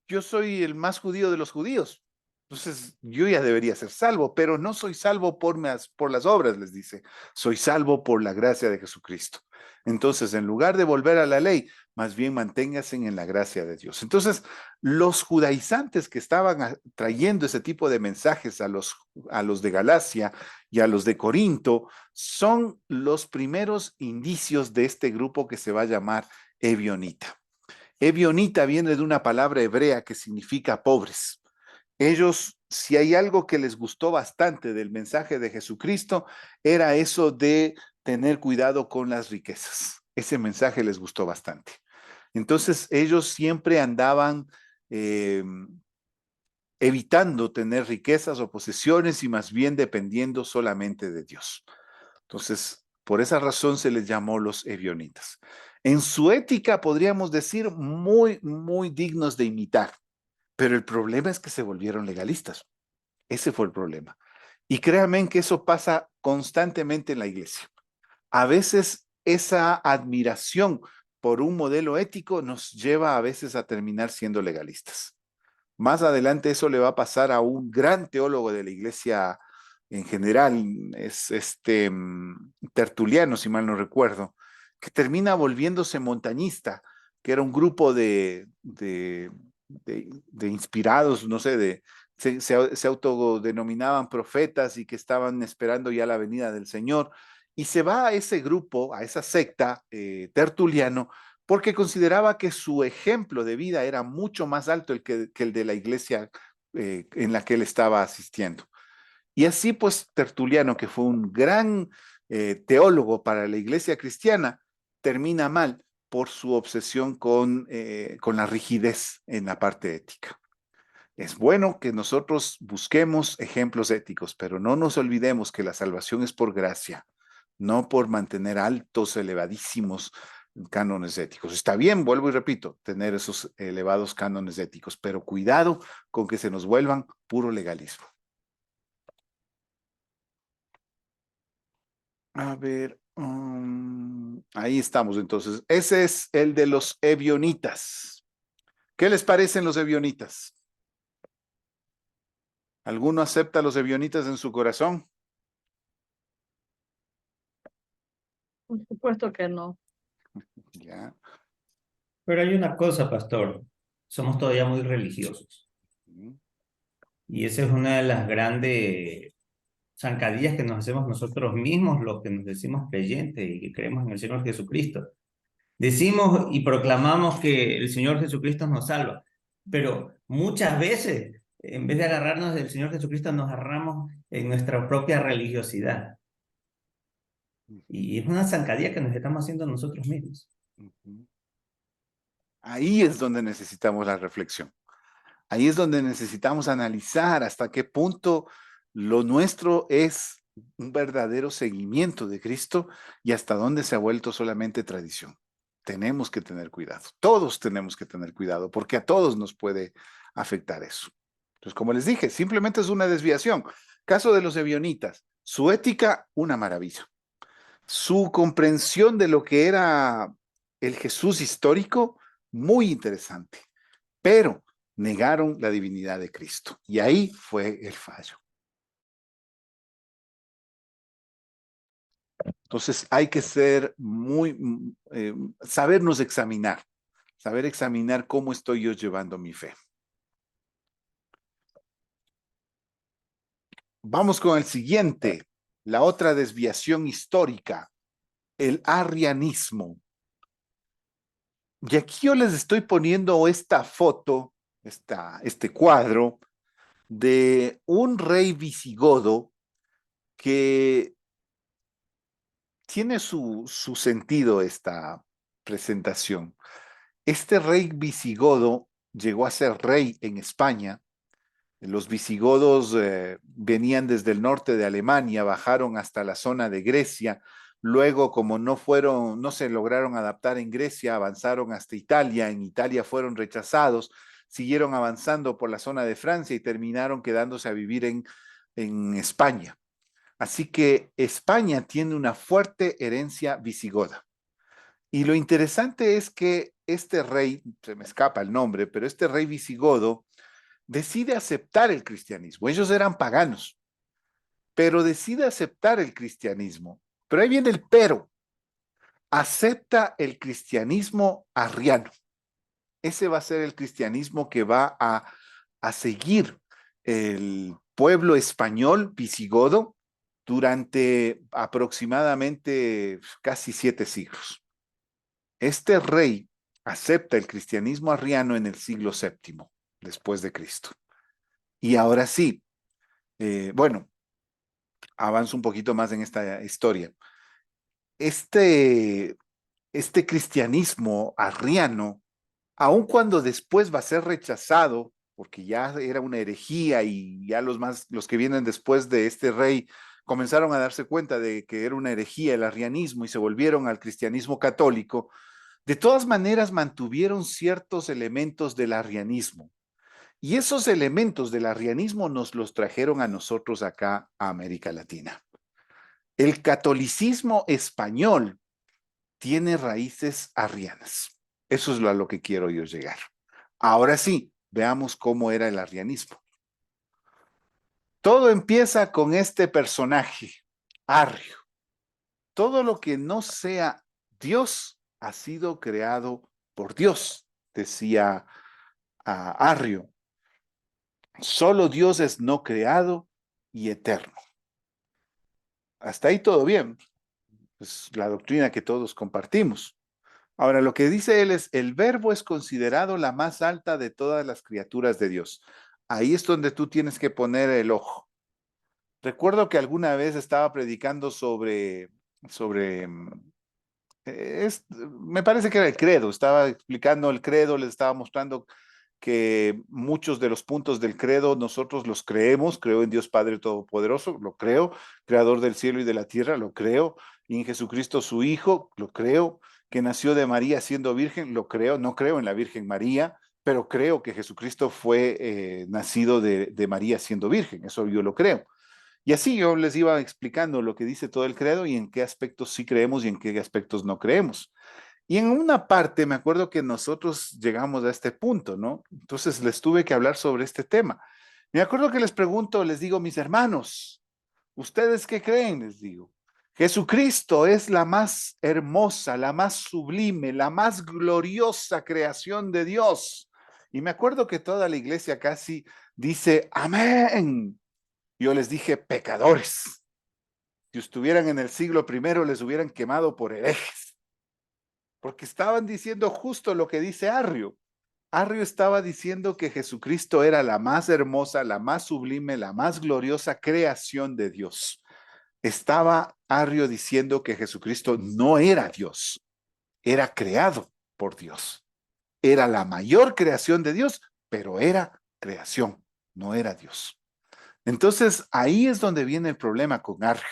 yo soy el más judío de los judíos. Entonces yo ya debería ser salvo, pero no soy salvo por las obras, les dice. Soy salvo por la gracia de Jesucristo. Entonces, en lugar de volver a la ley, más bien manténgase en la gracia de Dios. Entonces, los judaizantes que estaban trayendo ese tipo de mensajes a los de Galacia y a los de Corinto son los primeros indicios de este grupo que se va a llamar ebionita. Ebionita viene de una palabra hebrea que significa pobres. Ellos si hay algo que les gustó bastante del mensaje de Jesucristo, era eso de tener cuidado con las riquezas. Ese mensaje les gustó bastante. Entonces ellos siempre andaban evitando tener riquezas o posesiones y más bien dependiendo solamente de Dios. Entonces, por esa razón se les llamó los ebionitas. En su ética podríamos decir muy, muy dignos de imitar, pero el problema es que se volvieron legalistas. Ese fue el problema. Y créanme que eso pasa constantemente en la iglesia. A veces esa admiración por un modelo ético nos lleva a veces a terminar siendo legalistas. Más adelante eso le va a pasar a un gran teólogo de la iglesia en general, es Tertuliano, si mal no recuerdo, que termina volviéndose montañista, que era un grupo de inspirados, no sé, se autodenominaban profetas y que estaban esperando ya la venida del Señor. Y se va a ese grupo, a esa secta, Tertuliano, porque consideraba que su ejemplo de vida era mucho más alto que el de la iglesia en la que él estaba asistiendo. Y así pues Tertuliano, que fue un gran teólogo para la iglesia cristiana, termina mal por su obsesión con la rigidez en la parte ética. Es bueno que nosotros busquemos ejemplos éticos, pero no nos olvidemos que la salvación es por gracia, no por mantener altos, elevadísimos cánones éticos. Está bien, vuelvo y repito, tener esos elevados cánones éticos, pero cuidado con que se nos vuelvan puro legalismo. A ver, ahí estamos entonces. Ese es el de los ebionitas. ¿Qué les parecen los ebionitas? ¿Alguno acepta a los ebionitas en su corazón? Por supuesto que no. Ya. Pero hay una cosa, pastor, somos todavía muy religiosos. Y esa es una de las grandes zancadillas que nos hacemos nosotros mismos, los que nos decimos creyentes y que creemos en el Señor Jesucristo. Decimos y proclamamos que el Señor Jesucristo nos salva, pero muchas veces, en vez de agarrarnos del Señor Jesucristo, nos agarramos en nuestra propia religiosidad. Y es una zancadilla que nos estamos haciendo nosotros mismos. Ahí es donde necesitamos la reflexión. Ahí es donde necesitamos analizar hasta qué punto lo nuestro es un verdadero seguimiento de Cristo y hasta dónde se ha vuelto solamente tradición. Tenemos que tener cuidado. Todos tenemos que tener cuidado porque a todos nos puede afectar eso. Entonces, como les dije, simplemente es una desviación. Caso de los ebionitas, su ética, una maravilla. Su comprensión de lo que era el Jesús histórico, muy interesante. Pero negaron la divinidad de Cristo. Y ahí fue el fallo. Entonces hay que ser sabernos examinar, saber examinar cómo estoy yo llevando mi fe. Vamos con el siguiente, la otra desviación histórica, el arrianismo. Y aquí yo les estoy poniendo esta foto, este cuadro de un rey visigodo que tiene su sentido esta presentación. Este rey visigodo llegó a ser rey en España. Los visigodos venían desde el norte de Alemania, bajaron hasta la zona de Grecia. Luego, como no se lograron adaptar en Grecia, avanzaron hasta Italia. En Italia fueron rechazados, siguieron avanzando por la zona de Francia y terminaron quedándose a vivir en España. Así que España tiene una fuerte herencia visigoda. Y lo interesante es que este rey, se me escapa el nombre, pero este rey visigodo decide aceptar el cristianismo. Ellos eran paganos, pero decide aceptar el cristianismo. Pero ahí viene el pero. Acepta el cristianismo arriano. Ese va a ser el cristianismo que va a seguir el pueblo español visigodo durante aproximadamente casi 7 siglos. Este rey acepta el cristianismo arriano en el siglo VII, después de Cristo. Y ahora sí, Bueno, avanzo un poquito más en esta historia. Este, este cristianismo arriano, aun cuando después va a ser rechazado, porque ya era una herejía y ya los que vienen después de este rey comenzaron a darse cuenta de que era una herejía el arrianismo y se volvieron al cristianismo católico, de todas maneras mantuvieron ciertos elementos del arrianismo. Y esos elementos del arrianismo nos los trajeron a nosotros acá a América Latina. El catolicismo español tiene raíces arrianas. Eso es a lo que quiero yo llegar. Ahora sí, veamos cómo era el arrianismo. Todo empieza con este personaje, Arrio. Todo lo que no sea Dios ha sido creado por Dios, decía Arrio. Solo Dios es no creado y eterno. Hasta ahí todo bien. Es la doctrina que todos compartimos. Ahora, lo que dice él es, el verbo es considerado la más alta de todas las criaturas de Dios. Ahí es donde tú tienes que poner el ojo. Recuerdo que alguna vez estaba predicando sobre me parece que era el credo, estaba explicando el credo, les estaba mostrando que muchos de los puntos del credo nosotros los creemos, creo en Dios Padre Todopoderoso, lo creo, creador del cielo y de la tierra, lo creo, y en Jesucristo su Hijo, lo creo, que nació de María siendo virgen, lo creo, no creo en la Virgen María, pero creo que Jesucristo fue nacido de María siendo virgen, eso yo lo creo. Y así yo les iba explicando lo que dice todo el credo y en qué aspectos sí creemos y en qué aspectos no creemos. Y en una parte me acuerdo que nosotros llegamos a este punto, ¿no? Entonces les tuve que hablar sobre este tema. Me acuerdo que les pregunto, les digo, mis hermanos, ¿ustedes qué creen? Les digo. Jesucristo es la más hermosa, la más sublime, la más gloriosa creación de Dios. Y me acuerdo que toda la iglesia casi dice, amén. Yo les dije, pecadores. Si estuvieran en el siglo primero, les hubieran quemado por herejes. Porque estaban diciendo justo lo que dice Arrio. Arrio estaba diciendo que Jesucristo era la más hermosa, la más sublime, la más gloriosa creación de Dios. Estaba Arrio diciendo que Jesucristo no era Dios, era creado por Dios. Era la mayor creación de Dios, pero era creación, no era Dios. Entonces, ahí es donde viene el problema con Arrio.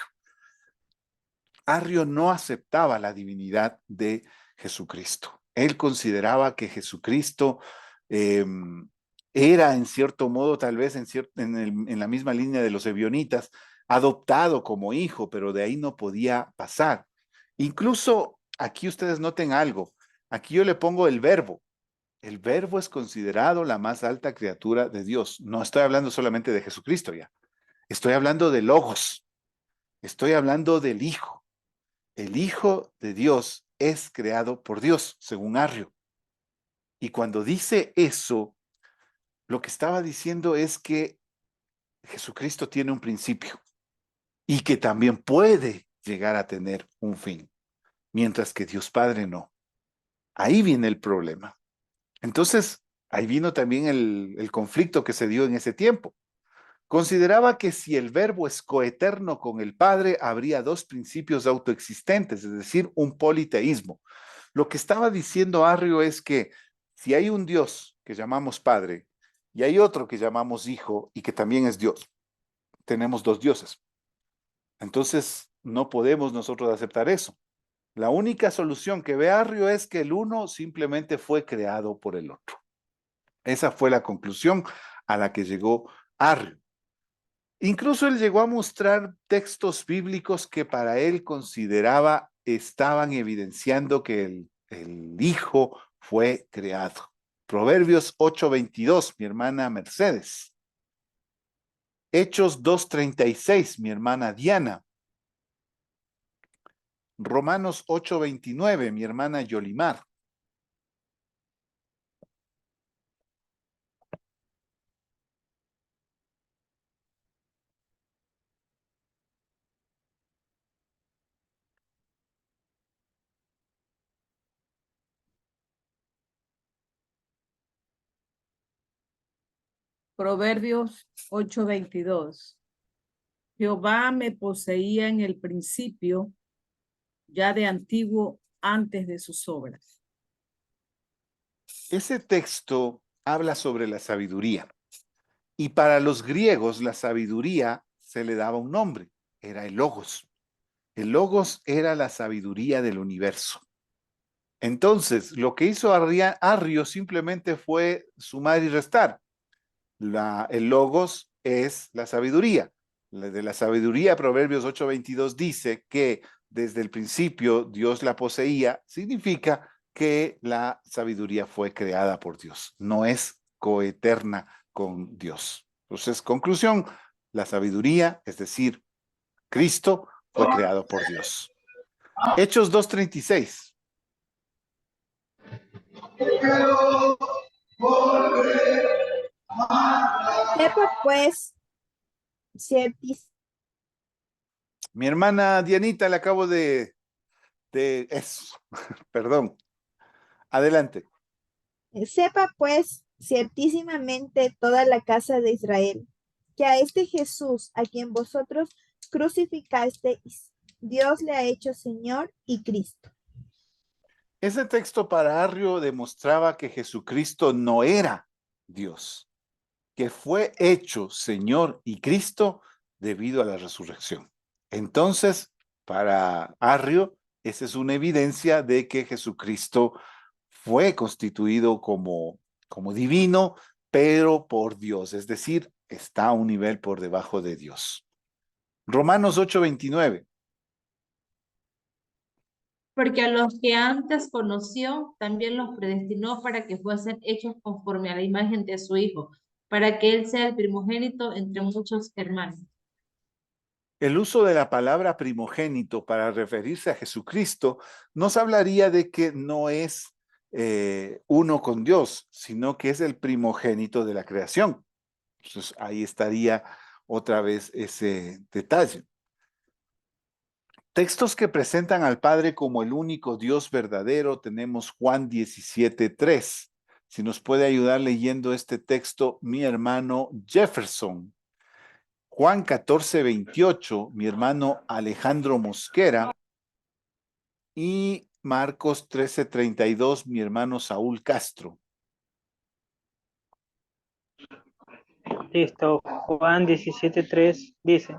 Arrio no aceptaba la divinidad de Jesucristo. Él consideraba que Jesucristo eh, era, en cierto modo, tal vez en la misma línea de los ebionitas, adoptado como hijo, pero de ahí no podía pasar. Incluso aquí ustedes noten algo. Aquí yo le pongo el verbo. El verbo es considerado la más alta criatura de Dios. No estoy hablando solamente de Jesucristo ya. Estoy hablando de Logos. Estoy hablando del Hijo. El Hijo de Dios es creado por Dios, según Arrio. Y cuando dice eso, lo que estaba diciendo es que Jesucristo tiene un principio y que también puede llegar a tener un fin, mientras que Dios Padre no. Ahí viene el problema. Entonces, ahí vino también el conflicto que se dio en ese tiempo. Consideraba que si el verbo es coeterno con el Padre, habría dos principios autoexistentes, es decir, un politeísmo. Lo que estaba diciendo Arrio es que si hay un Dios que llamamos Padre y hay otro que llamamos Hijo y que también es Dios, tenemos dos dioses. Entonces, no podemos nosotros aceptar eso. La única solución que ve Arrio es que el uno simplemente fue creado por el otro. Esa fue la conclusión a la que llegó Arrio. Incluso él llegó a mostrar textos bíblicos que para él consideraba estaban evidenciando que el Hijo fue creado. Proverbios 8:22, mi hermana Mercedes. Hechos 2:36, mi hermana Diana. Romanos 8:29, mi hermana Yolimar. Proverbios 8:22. Jehová me poseía en el principio, ya de antiguo, antes de sus obras. Ese texto habla sobre la sabiduría. Y para los griegos la sabiduría se le daba un nombre, era el logos. El logos era la sabiduría del universo. Entonces, lo que hizo Arrio simplemente fue sumar y restar. El logos es la sabiduría. De la sabiduría, Proverbios 8:22 dice que desde el principio Dios la poseía, significa que la sabiduría fue creada por Dios, no es coeterna con Dios. Entonces, conclusión, la sabiduría, es decir, Cristo, fue creado por Dios. Hechos 2:36. Sepa pues, ciertis, Mi hermana Dianita, le acabo de eso, perdón. Adelante. sepa pues ciertísimamente toda la casa de Israel, que a este Jesús, a quien vosotros crucificasteis, Dios le ha hecho Señor y Cristo. Ese texto para Arrio demostraba que Jesucristo no era Dios, que fue hecho Señor y Cristo debido a la resurrección. Entonces, para Arrio, esa es una evidencia de que Jesucristo fue constituido como divino, pero por Dios, es decir, está a un nivel por debajo de Dios. Romanos 8:29. Porque a los que antes conoció, también los predestinó para que fuesen hechos conforme a la imagen de su Hijo, para que Él sea el primogénito entre muchos hermanos. El uso de la palabra primogénito para referirse a Jesucristo nos hablaría de que no es uno con Dios, sino que es el primogénito de la creación. Entonces ahí estaría otra vez ese detalle. Textos que presentan al Padre como el único Dios verdadero, tenemos Juan 17:3. Si nos puede ayudar leyendo este texto, mi hermano Jefferson. Juan 14:28, mi hermano Alejandro Mosquera. Y Marcos 13:32, mi hermano Saúl Castro. Listo, Juan 17:3 dice,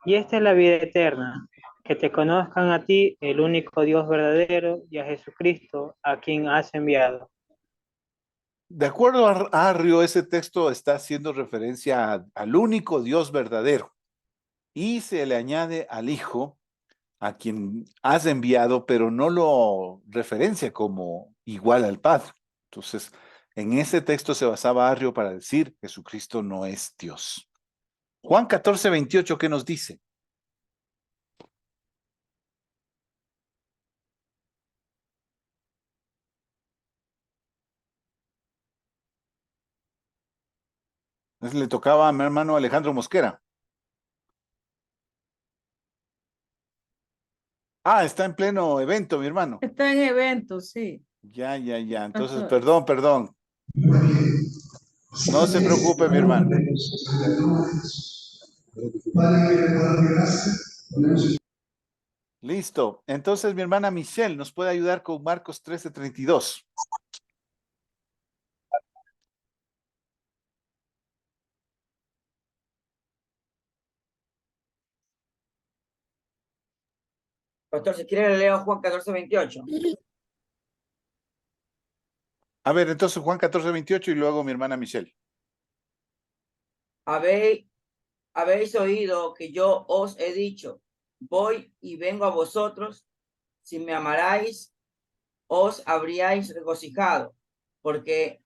y esta es la vida eterna, que te conozcan a ti, el único Dios verdadero, y a Jesucristo, a quien has enviado. De acuerdo a Arrio, ese texto está haciendo referencia al único Dios verdadero y se le añade al Hijo, a quien has enviado, pero no lo referencia como igual al Padre. Entonces, en ese texto se basaba Arrio para decir Jesucristo no es Dios. Juan 14:28, ¿qué nos dice? Le tocaba a mi hermano Alejandro Mosquera. Ah, está en pleno evento, mi hermano. Está en evento, sí. Ya. Entonces, perdón. No se preocupe, mi hermano. Listo. Entonces, mi hermana Michelle nos puede ayudar con Marcos 13:32. Pastor, si quiere le leo Juan 14:28. A ver, entonces Juan 14:28 y luego mi hermana Michelle. Habéis oído que yo os he dicho, voy y vengo a vosotros, si me amarais, os habríais regocijado, porque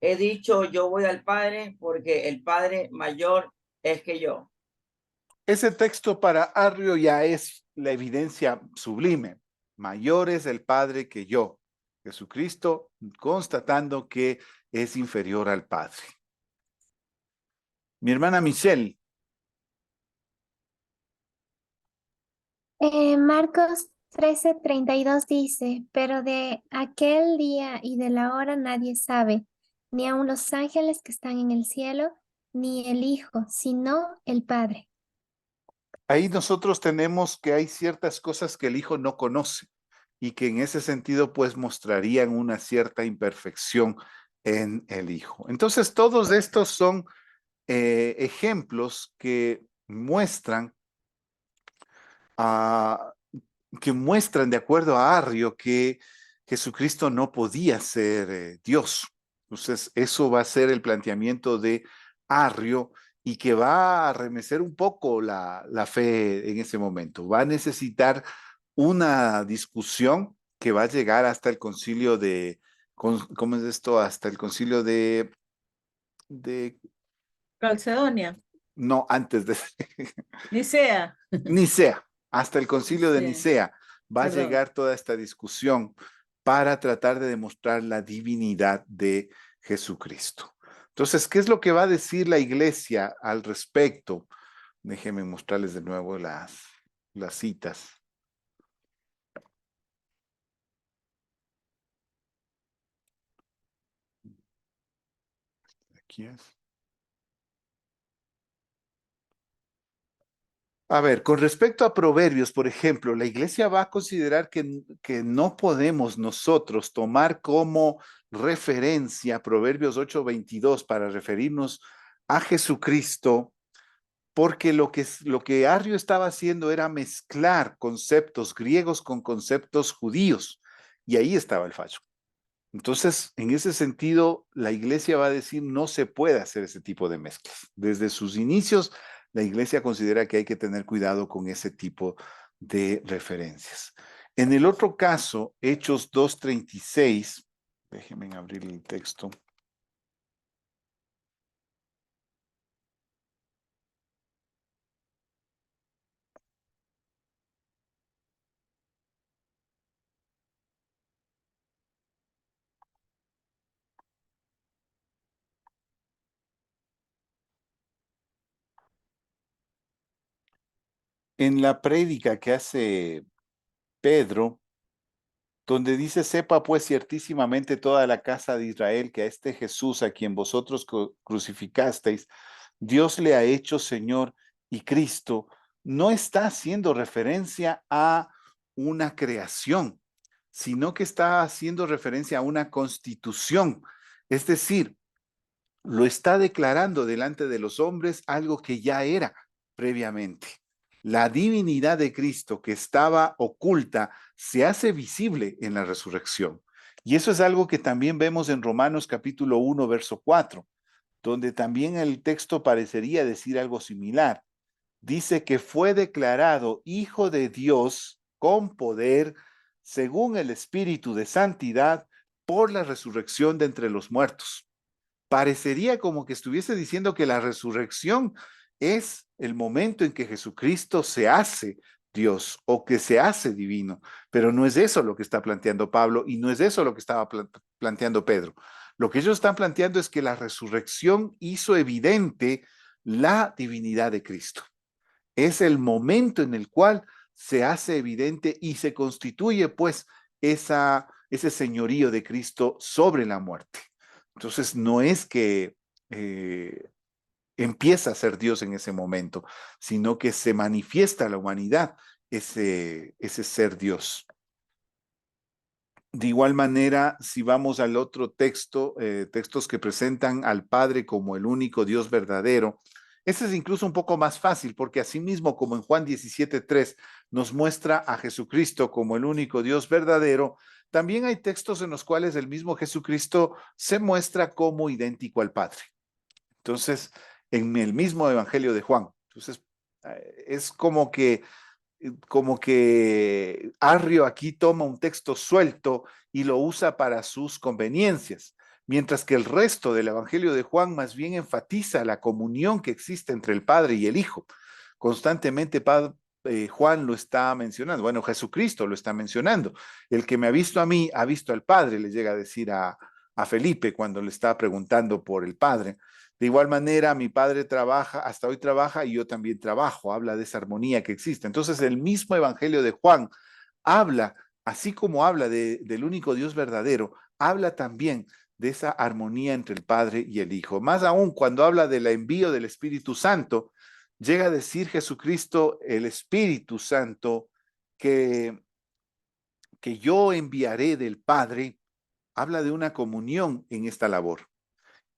he dicho, yo voy al Padre, porque el Padre mayor es que yo. Ese texto para Arrio ya es la evidencia sublime. Mayor es el Padre que yo. Jesucristo constatando que es inferior al Padre. Mi hermana Michelle. Marcos 13:32 dice, pero de aquel día y de la hora nadie sabe, ni aun los ángeles que están en el cielo, ni el Hijo, sino el Padre. ahí nosotros tenemos que hay ciertas cosas que el Hijo no conoce y que en ese sentido pues mostrarían una cierta imperfección en el Hijo. Entonces todos estos son ejemplos que muestran de acuerdo a Arrio que Jesucristo no podía ser Dios. Entonces eso va a ser el planteamiento de Arrio y que va a remecer un poco la fe en ese momento. Va a necesitar una discusión que va a llegar hasta el concilio de, ¿cómo es esto? Hasta el concilio de Calcedonia, no, antes de Nicea, Nicea, hasta el concilio de Nicea va a Perdón. llegar toda esta discusión para tratar de demostrar la divinidad de Jesucristo. Entonces, ¿qué es lo que va a decir la iglesia al respecto? Déjenme mostrarles de nuevo las citas. Aquí es. A ver, con respecto a Proverbios, por ejemplo, la iglesia va a considerar que no podemos nosotros tomar como referencia Proverbios 8:22 para referirnos a Jesucristo, porque lo que Arrio estaba haciendo era mezclar conceptos griegos con conceptos judíos, y ahí estaba el fallo. Entonces, en ese sentido, la iglesia va a decir no se puede hacer ese tipo de mezclas. Desde sus inicios, la iglesia considera que hay que tener cuidado con ese tipo de referencias. En el otro caso, Hechos 2:36, déjenme abrir el texto. En la prédica que hace Pedro, donde dice, sepa pues ciertísimamente toda la casa de Israel que a este Jesús a quien vosotros crucificasteis, Dios le ha hecho Señor y Cristo, no está haciendo referencia a una creación, sino que está haciendo referencia a una constitución. Es decir, lo está declarando delante de los hombres algo que ya era previamente. La divinidad de Cristo que estaba oculta se hace visible en la resurrección. Y eso es algo que también vemos en Romanos capítulo 1, verso 4, donde también el texto parecería decir algo similar. Dice que fue declarado Hijo de Dios con poder, según el Espíritu de Santidad, por la resurrección de entre los muertos. Parecería como que estuviese diciendo que la resurrección es el momento en que Jesucristo se hace Dios o que se hace divino, pero no es eso lo que está planteando Pablo y no es eso lo que estaba planteando Pedro. Lo que ellos están planteando es que la resurrección hizo evidente la divinidad de Cristo. Es el momento en el cual se hace evidente y se constituye pues ese señorío de Cristo sobre la muerte. Entonces no es que empieza a ser Dios en ese momento, sino que se manifiesta a la humanidad ese ser Dios. De igual manera, si vamos al otro texto, textos que presentan al Padre como el único Dios verdadero, ese es incluso un poco más fácil, porque asimismo como en Juan 17:3 nos muestra a Jesucristo como el único Dios verdadero, también hay textos en los cuales el mismo Jesucristo se muestra como idéntico al Padre. Entonces, en el mismo Evangelio de Juan. Entonces, es como que Arrio aquí toma un texto suelto y lo usa para sus conveniencias, mientras que el resto del Evangelio de Juan más bien enfatiza la comunión que existe entre el Padre y el Hijo. Constantemente Juan lo está mencionando, bueno, Jesucristo lo está mencionando. El que me ha visto a mí, ha visto al Padre, le llega a decir a Felipe cuando le está preguntando por el Padre. De igual manera, mi Padre trabaja, hasta hoy trabaja y yo también trabajo, habla de esa armonía que existe. Entonces, el mismo Evangelio de Juan habla, así como habla del único Dios verdadero, habla también de esa armonía entre el Padre y el Hijo. Más aún, cuando habla del envío del Espíritu Santo, llega a decir Jesucristo, el Espíritu Santo, que yo enviaré del Padre, habla de una comunión en esta labor.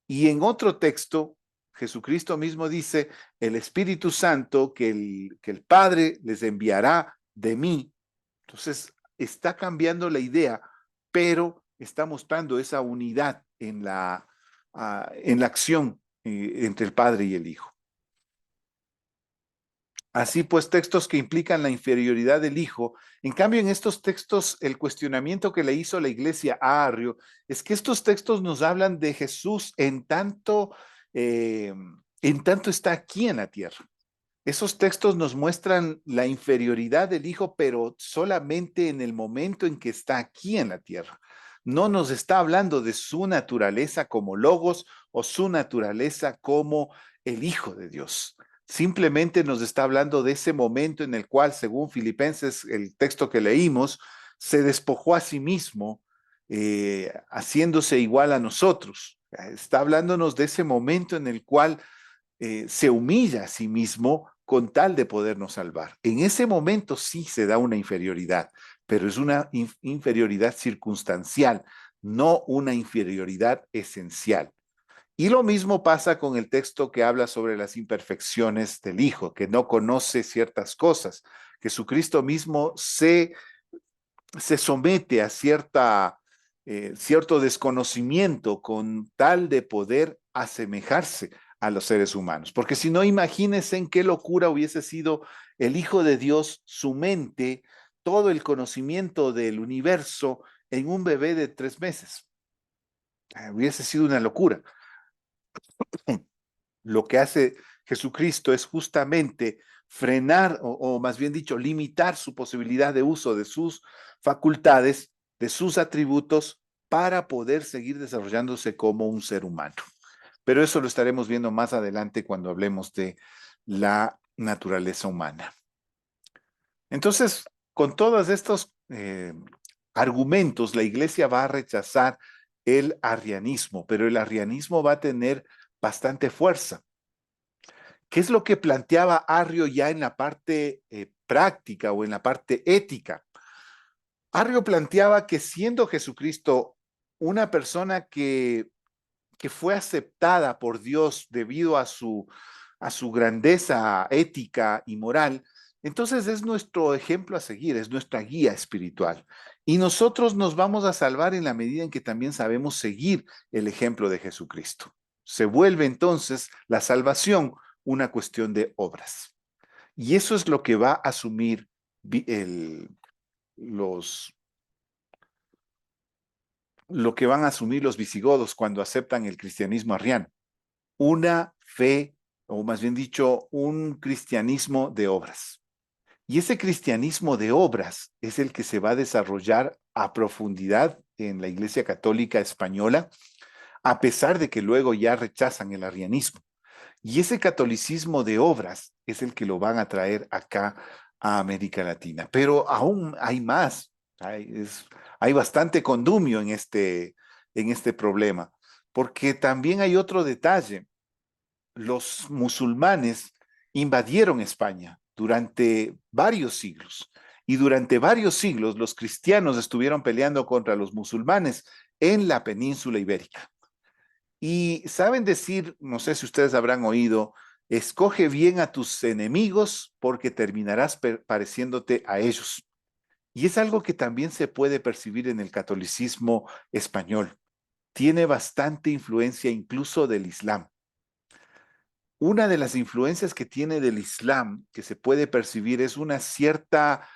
Y en otro texto, Jesucristo mismo dice, el Espíritu Santo que el Padre les enviará de mí. Entonces, está cambiando la idea, pero está mostrando esa unidad en la acción entre el Padre y el Hijo. Así pues, textos que implican la inferioridad del Hijo. En cambio, en estos textos, el cuestionamiento que le hizo la iglesia a Arrio es que estos textos nos hablan de Jesús en tanto está aquí en la tierra. Esos textos nos muestran la inferioridad del Hijo, pero solamente en el momento en que está aquí en la tierra. No nos está hablando de su naturaleza como Logos o su naturaleza como el Hijo de Dios. Simplemente nos está hablando de ese momento en el cual, según Filipenses, el texto que leímos, se despojó a sí mismo, haciéndose igual a nosotros. Está hablándonos de ese momento en el cual se humilla a sí mismo con tal de podernos salvar. En ese momento sí se da una inferioridad, pero es una inferioridad circunstancial, no una inferioridad esencial. Y lo mismo pasa con el texto que habla sobre las imperfecciones del Hijo, que no conoce ciertas cosas. Jesucristo mismo se somete a cierto desconocimiento con tal de poder asemejarse a los seres humanos. Porque si no, imagínense en qué locura hubiese sido el Hijo de Dios, su mente, todo el conocimiento del universo en un bebé de 3 meses. Hubiese sido una locura. Lo que hace Jesucristo es justamente frenar, o más bien dicho, limitar su posibilidad de uso de sus facultades, de sus atributos, para poder seguir desarrollándose como un ser humano. Pero eso lo estaremos viendo más adelante cuando hablemos de la naturaleza humana. Entonces, con todos estos argumentos, la iglesia va a rechazar el arrianismo, pero el arrianismo va a tener bastante fuerza. ¿Qué es lo que planteaba Arrio ya en la parte práctica o en la parte ética? Arrio planteaba que siendo Jesucristo una persona que fue aceptada por Dios debido a su grandeza ética y moral, entonces es nuestro ejemplo a seguir, es nuestra guía espiritual. Y nosotros nos vamos a salvar en la medida en que también sabemos seguir el ejemplo de Jesucristo. Se vuelve entonces la salvación una cuestión de obras. Y eso es lo que va a asumir lo que van a asumir los visigodos cuando aceptan el cristianismo arriano. Una fe, o más bien dicho, un cristianismo de obras. Y ese cristianismo de obras es el que se va a desarrollar a profundidad en la Iglesia Católica Española, a pesar de que luego ya rechazan el arrianismo. Y ese catolicismo de obras es el que lo van a traer acá a América Latina. Pero aún hay más. Hay bastante condumio en este problema. Porque también hay otro detalle. Los musulmanes invadieron España durante varios siglos. Y durante varios siglos los cristianos estuvieron peleando contra los musulmanes en la península ibérica. Y saben decir, no sé si ustedes habrán oído, escoge bien a tus enemigos porque terminarás pareciéndote a ellos. Y es algo que también se puede percibir en el catolicismo español. Tiene bastante influencia incluso del Islam. Una de las influencias que tiene del Islam que se puede percibir es una cierta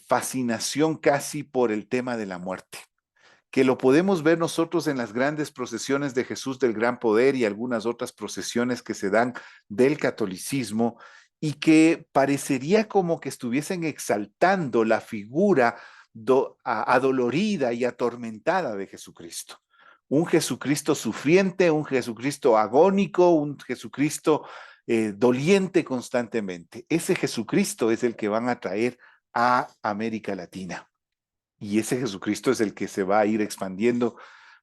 fascinación casi por el tema de la muerte, que lo podemos ver nosotros en las grandes procesiones de Jesús del Gran Poder y algunas otras procesiones que se dan del catolicismo y que parecería como que estuviesen exaltando la figura adolorida y atormentada de Jesucristo. Un Jesucristo sufriente, un Jesucristo agónico, un Jesucristo doliente constantemente. Ese Jesucristo es el que van a traer a América Latina. Y ese Jesucristo es el que se va a ir expandiendo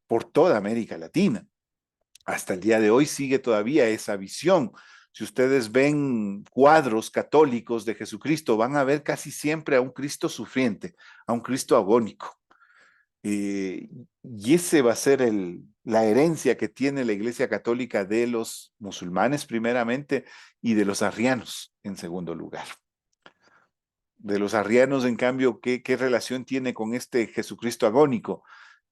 por toda América Latina. Hasta el día de hoy sigue todavía esa visión. Si ustedes ven cuadros católicos de Jesucristo, van a ver casi siempre a un Cristo sufriente, a un Cristo agónico. Y ese va a ser la herencia que tiene la Iglesia Católica de los musulmanes primeramente y de los arrianos en segundo lugar. De los arrianos, en cambio, ¿qué relación tiene con este Jesucristo agónico?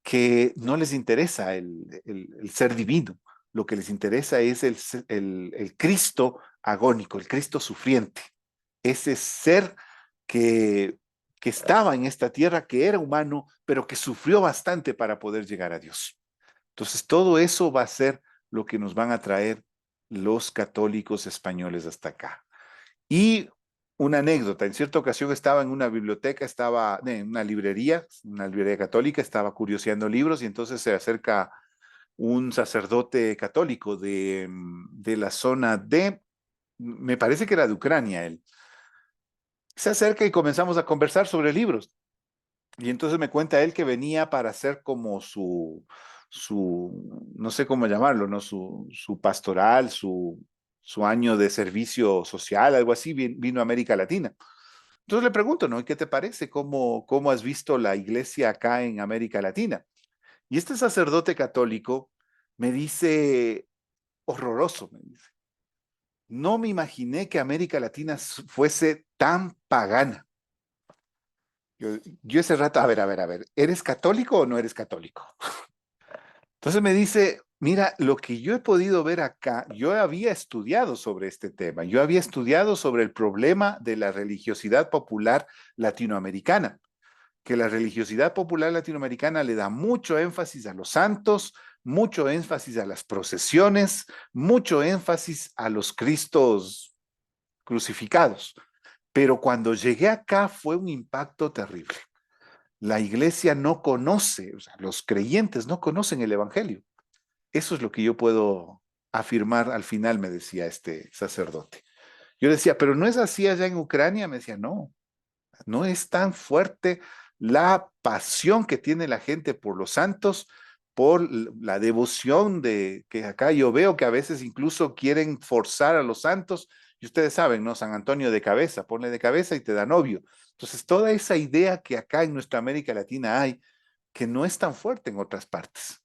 Que no les interesa el ser divino, lo que les interesa es el Cristo agónico, el Cristo sufriente, ese ser que estaba en esta tierra, que era humano, pero que sufrió bastante para poder llegar a Dios. Entonces, todo eso va a ser lo que nos van a traer los católicos españoles hasta acá. Y una anécdota, en cierta ocasión estaba en una biblioteca, estaba en una librería católica, estaba curioseando libros y entonces se acerca un sacerdote católico de la zona me parece que era de Ucrania él. Se acerca y comenzamos a conversar sobre libros. Y entonces me cuenta él que venía para hacer como su no sé cómo llamarlo, ¿no? Su pastoral, su año de servicio social, algo así, vino a América Latina. Entonces le pregunto, ¿no? ¿Y qué te parece? ¿Cómo has visto la iglesia acá en América Latina? Y este sacerdote católico me dice, horroroso, me dice. No me imaginé que América Latina fuese tan pagana. Yo ese rato, a ver, ¿eres católico o no eres católico? Entonces me dice, mira, lo que yo he podido ver acá, yo había estudiado sobre este tema, yo había estudiado sobre el problema de la religiosidad popular latinoamericana, que la religiosidad popular latinoamericana le da mucho énfasis a los santos, mucho énfasis a las procesiones, mucho énfasis a los Cristos crucificados. Pero cuando llegué acá fue un impacto terrible. La iglesia no conoce, o sea, los creyentes no conocen el evangelio. Eso es lo que yo puedo afirmar al final, me decía este sacerdote. Yo decía, pero ¿no es así allá en Ucrania? Me decía, no, no es tan fuerte la pasión que tiene la gente por los santos, por la devoción que acá yo veo que a veces incluso quieren forzar a los santos. Y ustedes saben, ¿no? San Antonio de cabeza, ponle de cabeza y te da novio. Entonces, toda esa idea que acá en nuestra América Latina hay, que no es tan fuerte en otras partes,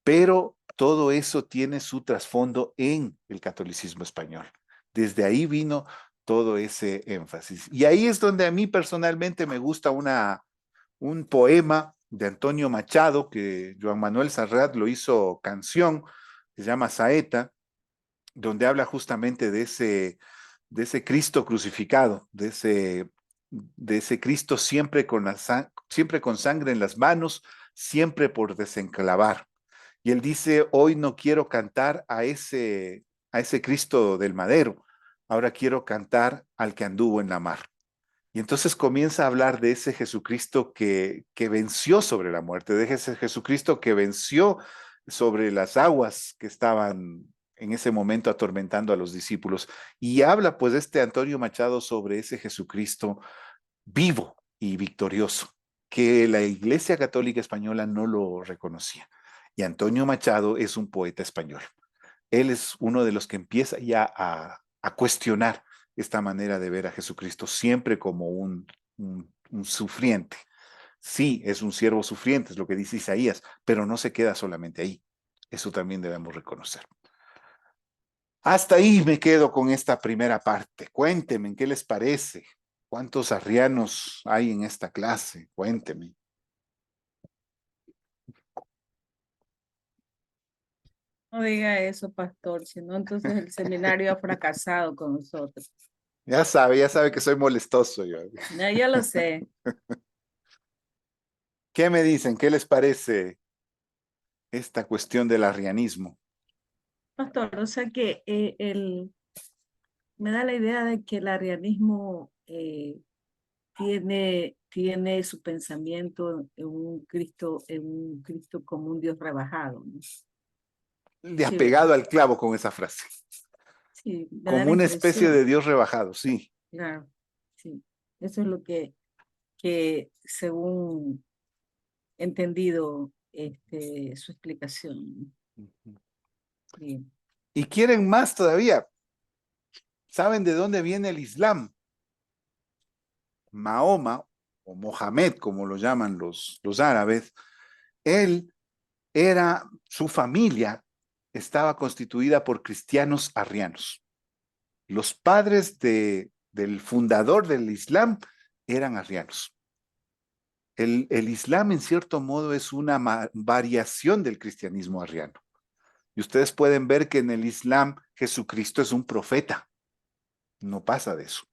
pero todo eso tiene su trasfondo en el catolicismo español. Desde ahí vino todo ese énfasis. Y ahí es donde a mí personalmente me gusta un poema de Antonio Machado, que Joan Manuel Serrat lo hizo canción, que se llama Saeta, donde habla justamente de ese Cristo crucificado, de ese Cristo siempre siempre con sangre en las manos, siempre por desenclavar. Y él dice, hoy no quiero cantar a ese Cristo del madero, ahora quiero cantar al que anduvo en la mar. Y entonces comienza a hablar de ese Jesucristo que venció sobre la muerte, de ese Jesucristo que venció sobre las aguas que estaban en ese momento atormentando a los discípulos. Y habla pues este Antonio Machado sobre ese Jesucristo vivo y victorioso, que la Iglesia Católica Española no lo reconocía. Y Antonio Machado es un poeta español. Él es uno de los que empieza ya a cuestionar esta manera de ver a Jesucristo siempre como un sufriente. Sí, es un siervo sufriente, es lo que dice Isaías, pero no se queda solamente ahí. Eso también debemos reconocer. Hasta ahí me quedo con esta primera parte. Cuéntenme, ¿qué les parece? ¿Cuántos arrianos hay en esta clase? Cuéntenme. No diga eso, pastor, sino entonces el seminario ha fracasado con nosotros. Ya sabe que soy molestoso yo. Ya lo sé. ¿Qué me dicen? ¿Qué les parece esta cuestión del arrianismo? Pastor, o sea que me da la idea de que el arrianismo tiene su pensamiento en un Cristo como un Dios rebajado, ¿no? Le ha Sí, pegado ¿verdad? al clavo con esa frase. Sí, me da Como la una especie de impresión. Dios rebajado, sí. Claro, sí. Eso es lo que según he entendido su explicación. Bien. Y quieren más todavía. ¿Saben de dónde viene el Islam? Mahoma, o Mohamed, como lo llaman los árabes, su familia estaba constituida por cristianos arrianos. Los padres del fundador del Islam eran arrianos. El Islam, en cierto modo, es una variación del cristianismo arriano. Y ustedes pueden ver que en el Islam Jesucristo es un profeta. No pasa de eso.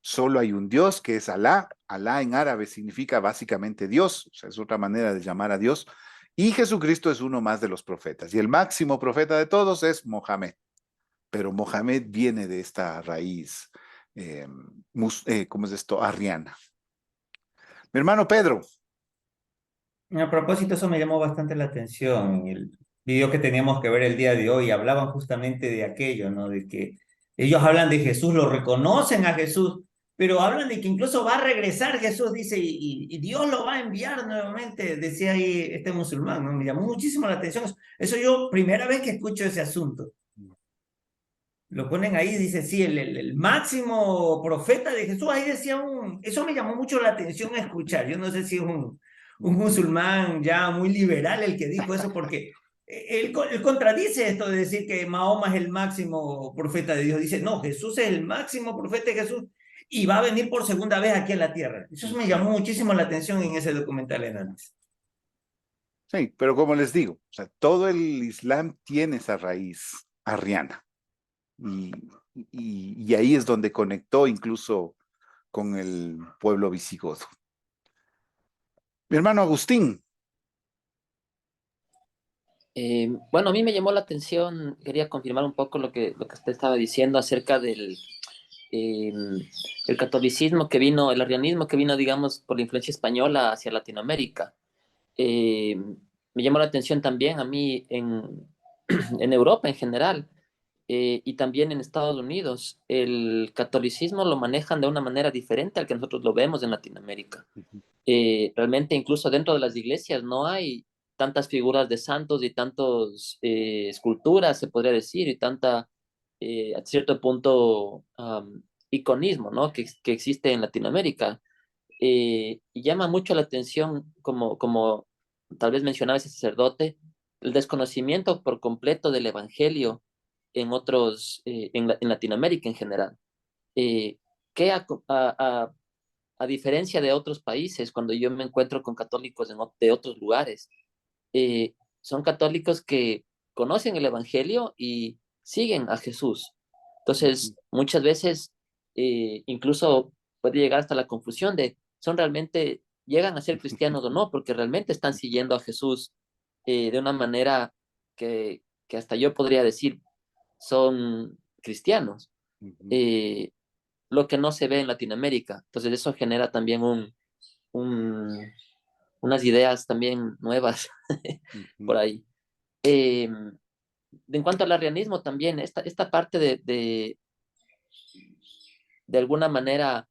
Solo hay un Dios que es Alá. Alá en árabe significa básicamente Dios, o sea, es otra manera de llamar a Dios. Y Jesucristo es uno más de los profetas. Y el máximo profeta de todos es Mohamed. Pero Mohamed viene de esta raíz, ¿cómo es esto? Arriana. Mi hermano Pedro. A propósito, eso me llamó bastante la atención. El video que teníamos que ver el día de hoy, hablaban justamente de aquello, ¿no? De que ellos hablan de Jesús, lo reconocen a Jesús, pero hablan de que incluso va a regresar Jesús, dice, y Dios lo va a enviar nuevamente, decía ahí este musulmán, ¿no? Me llamó muchísimo la atención. Eso yo, primera vez que escucho ese asunto. Lo ponen ahí, dice, sí, el máximo profeta de Jesús, ahí decía eso me llamó mucho la atención a escuchar. Yo no sé si es un musulmán ya muy liberal el que dijo eso, porque él contradice esto de decir que Mahoma es el máximo profeta de Dios. Dice, no, Jesús es el máximo profeta de Jesús y va a venir por segunda vez aquí en la tierra. Eso me llamó muchísimo la atención en ese documental en análisis. Sí, pero como les digo, o sea, todo el Islam tiene esa raíz arriana. Y ahí es donde conectó incluso con el pueblo visigodo. Mi hermano Agustín. Bueno, a mí me llamó la atención, quería confirmar un poco lo que usted estaba diciendo acerca del el catolicismo que vino, el arrianismo que vino, digamos, por la influencia española hacia Latinoamérica. Me llamó la atención también a mí en Europa en general. Y también en Estados Unidos, el catolicismo lo manejan de una manera diferente al que nosotros lo vemos en Latinoamérica. Realmente incluso dentro de las iglesias no hay tantas figuras de santos y tantas esculturas, se podría decir, y tanta, a cierto punto, iconismo, ¿no? que existe en Latinoamérica. Y llama mucho la atención, como tal vez mencionaba ese sacerdote, el desconocimiento por completo del evangelio en Latinoamérica en general. Que a diferencia de otros países, cuando yo me encuentro con católicos de otros lugares, son católicos que conocen el evangelio y siguen a Jesús. Entonces, muchas veces incluso puede llegar hasta la confusión de, llegan a ser cristianos o no, porque realmente están siguiendo a Jesús de una manera que hasta yo podría decir son cristianos, lo que no se ve en Latinoamérica. Entonces eso genera también unas ideas también nuevas por ahí. En cuanto al arrianismo también, esta parte de alguna manera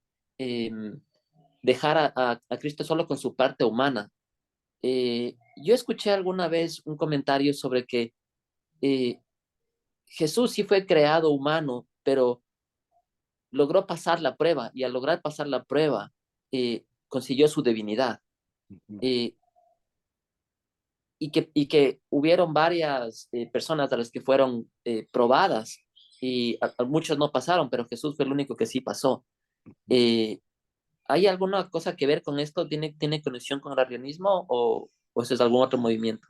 dejar a Cristo solo con su parte humana. Yo escuché alguna vez un comentario sobre que Jesús sí fue creado humano, pero logró pasar la prueba y al lograr pasar la prueba consiguió su divinidad. Y que hubieron varias personas de las que fueron probadas y muchos no pasaron, pero Jesús fue el único que sí pasó. ¿Hay alguna cosa que ver con esto? ¿Tiene conexión con el arrianismo o eso es algún otro movimiento?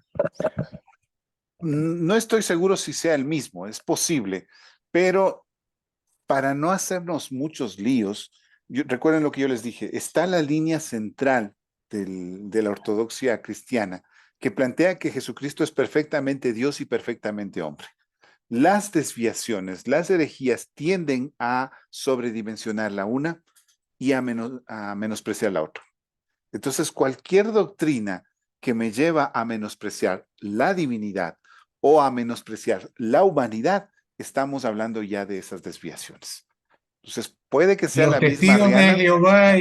No estoy seguro si sea el mismo, es posible, pero para no hacernos muchos líos, recuerden lo que yo les dije, está la línea central de la ortodoxia cristiana que plantea que Jesucristo es perfectamente Dios y perfectamente hombre. Las desviaciones, las herejías tienden a sobredimensionar la una y a menospreciar la otra. Entonces, cualquier doctrina que me lleva a menospreciar la divinidad o a menospreciar la humanidad, estamos hablando ya de esas desviaciones. Entonces, puede que sea la misma Los testigos de Jehová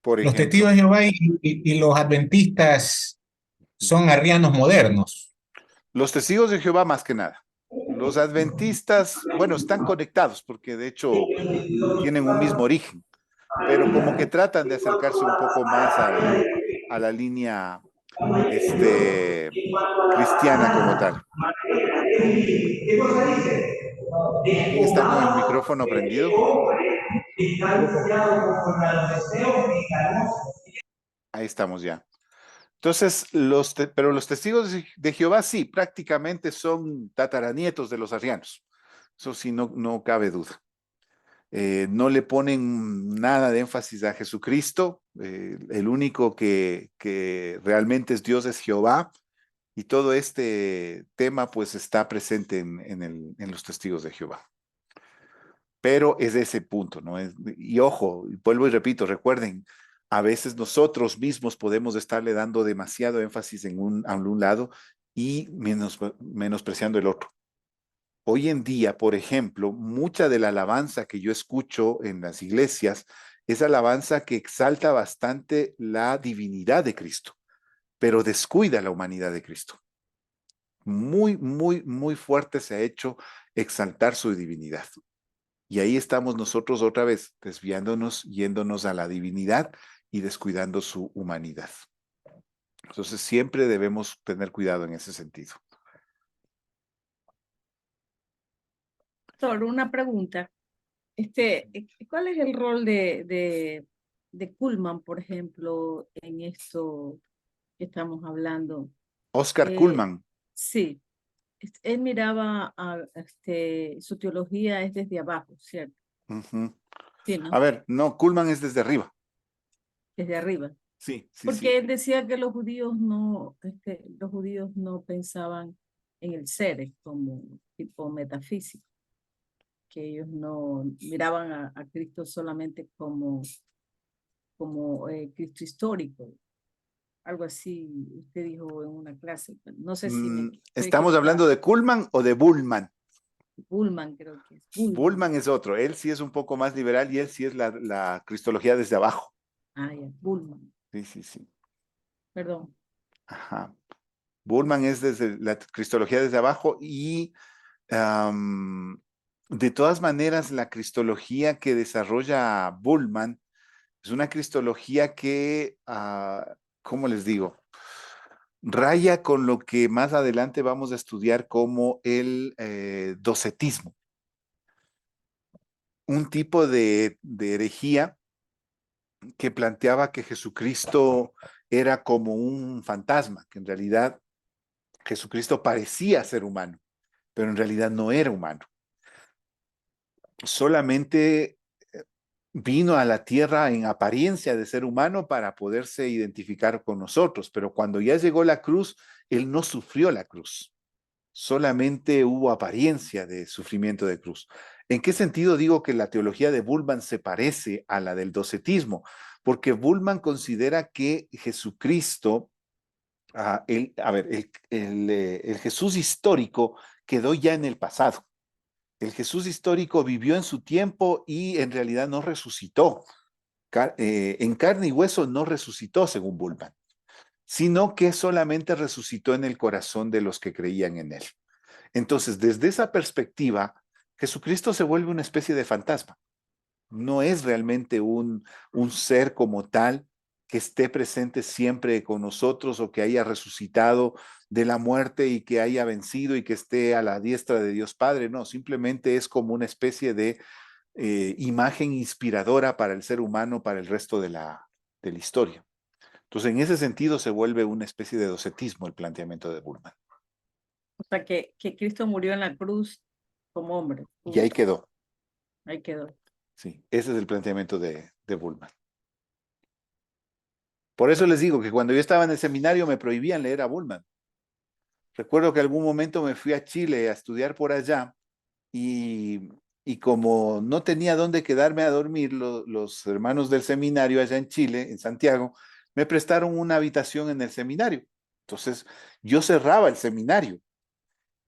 los testigos de Jehová y los adventistas son arrianos modernos. Los testigos de Jehová más que nada. Los adventistas, bueno, están conectados porque de hecho tienen un mismo origen, pero como que tratan de acercarse un poco más a la línea cristiana como tal. ¿Quién está con el micrófono prendido? Ahí estamos ya. Entonces, pero los testigos de Jehová sí, prácticamente son tataranietos de los arrianos. Eso sí, no cabe duda. No le ponen nada de énfasis a Jesucristo. El único que realmente es Dios es Jehová. Y todo este tema pues está presente en los testigos de Jehová. Pero es de ese punto, ¿no? Y ojo, vuelvo y repito, recuerden, a veces nosotros mismos podemos estarle dando demasiado énfasis a un lado y menospreciando el otro. Hoy en día, por ejemplo, mucha de la alabanza que yo escucho en las iglesias es alabanza que exalta bastante la divinidad de Cristo, pero descuida la humanidad de Cristo. Muy, muy, muy fuerte se ha hecho exaltar su divinidad. Y ahí estamos nosotros otra vez desviándonos, yéndonos a la divinidad y descuidando su humanidad. Entonces siempre debemos tener cuidado en ese sentido. Solo una pregunta. ¿Cuál es el rol de Kuhlman, por ejemplo, en esto que estamos hablando? Oscar Kuhlman. Sí. Él miraba su teología es desde abajo, ¿cierto? Uh-huh. Sí, ¿no? A ver, no, Kuhlman es desde arriba. Desde arriba. Sí, sí, porque sí. él decía que los judíos no pensaban en el ser como tipo metafísico, que ellos no miraban a Cristo solamente como Cristo histórico. Algo así usted dijo en una clase. No sé si ¿Estamos hablando de Kuhlman o de Bullman? Bullman creo que es. Bullman es otro. Él sí es un poco más liberal y él sí es la cristología desde abajo. Ah, ya, Bullman. Sí, sí, sí. Perdón. Ajá. Bullman es desde la cristología desde abajo y de todas maneras la cristología que desarrolla Bullman es una cristología que, ¿cómo les digo? Raya con lo que más adelante vamos a estudiar como el docetismo. Un tipo de herejía que planteaba que Jesucristo era como un fantasma, que en realidad Jesucristo parecía ser humano, pero en realidad no era humano. Solamente vino a la tierra en apariencia de ser humano para poderse identificar con nosotros, pero cuando ya llegó la cruz, él no sufrió la cruz. Solamente hubo apariencia de sufrimiento de cruz. ¿En qué sentido digo que la teología de Bullman se parece a la del docetismo? Porque Bullman considera que Jesucristo, el Jesús histórico quedó ya en el pasado. El Jesús histórico vivió en su tiempo y en realidad no resucitó. En carne y hueso no resucitó, según Bullman, sino que solamente resucitó en el corazón de los que creían en él. Entonces, desde esa perspectiva, Jesucristo se vuelve una especie de fantasma. No es realmente un ser como tal que esté presente siempre con nosotros o que haya resucitado de la muerte y que haya vencido y que esté a la diestra de Dios Padre. No, simplemente es como una especie de imagen inspiradora para el ser humano, para el resto de la historia. Entonces, en ese sentido se vuelve una especie de docetismo el planteamiento de Bullman. O sea, que Cristo murió en la cruz como hombre. Y ahí quedó. Ahí quedó. Sí, ese es el planteamiento de Bullman. Por eso les digo que cuando yo estaba en el seminario me prohibían leer a Bullman. Recuerdo que algún momento me fui a Chile a estudiar por allá y como no tenía dónde quedarme a dormir, los hermanos del seminario allá en Chile, en Santiago, me prestaron una habitación en el seminario. Entonces yo cerraba el seminario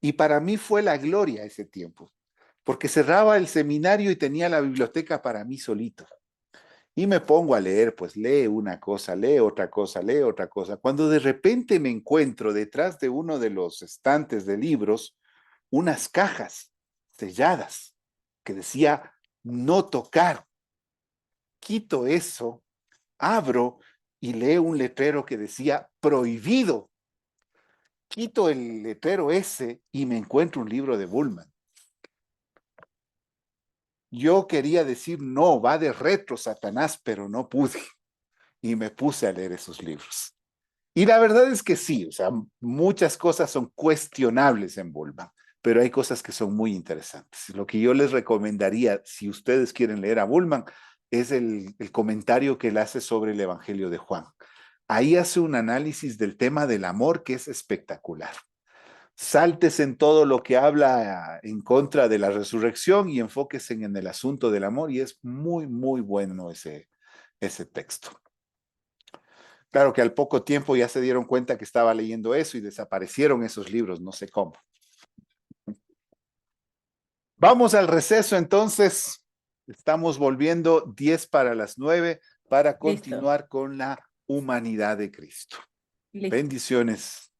y para mí fue la gloria ese tiempo, porque cerraba el seminario y tenía la biblioteca para mí solito. Y me pongo a leer, pues lee una cosa, lee otra cosa, lee otra cosa. Cuando de repente me encuentro detrás de uno de los estantes de libros unas cajas selladas que decía no tocar. Quito eso, abro y leo un letrero que decía prohibido. Quito el letrero ese y me encuentro un libro de Bullman. Yo quería decir no, va de retro Satanás, pero no pude. Y me puse a leer esos libros. Y la verdad es que sí, o sea, muchas cosas son cuestionables en Bullman, pero hay cosas que son muy interesantes. Lo que yo les recomendaría, si ustedes quieren leer a Bullman, es el comentario que él hace sobre el Evangelio de Juan. Ahí hace un análisis del tema del amor que es espectacular. Sáltese en todo lo que habla en contra de la resurrección y enfóquese en el asunto del amor, y es muy, muy bueno ese texto. Claro que al poco tiempo ya se dieron cuenta que estaba leyendo eso y desaparecieron esos libros, no sé cómo. Vamos al receso entonces. Estamos volviendo 10:50 para continuar con la humanidad de Cristo. Listo. Bendiciones.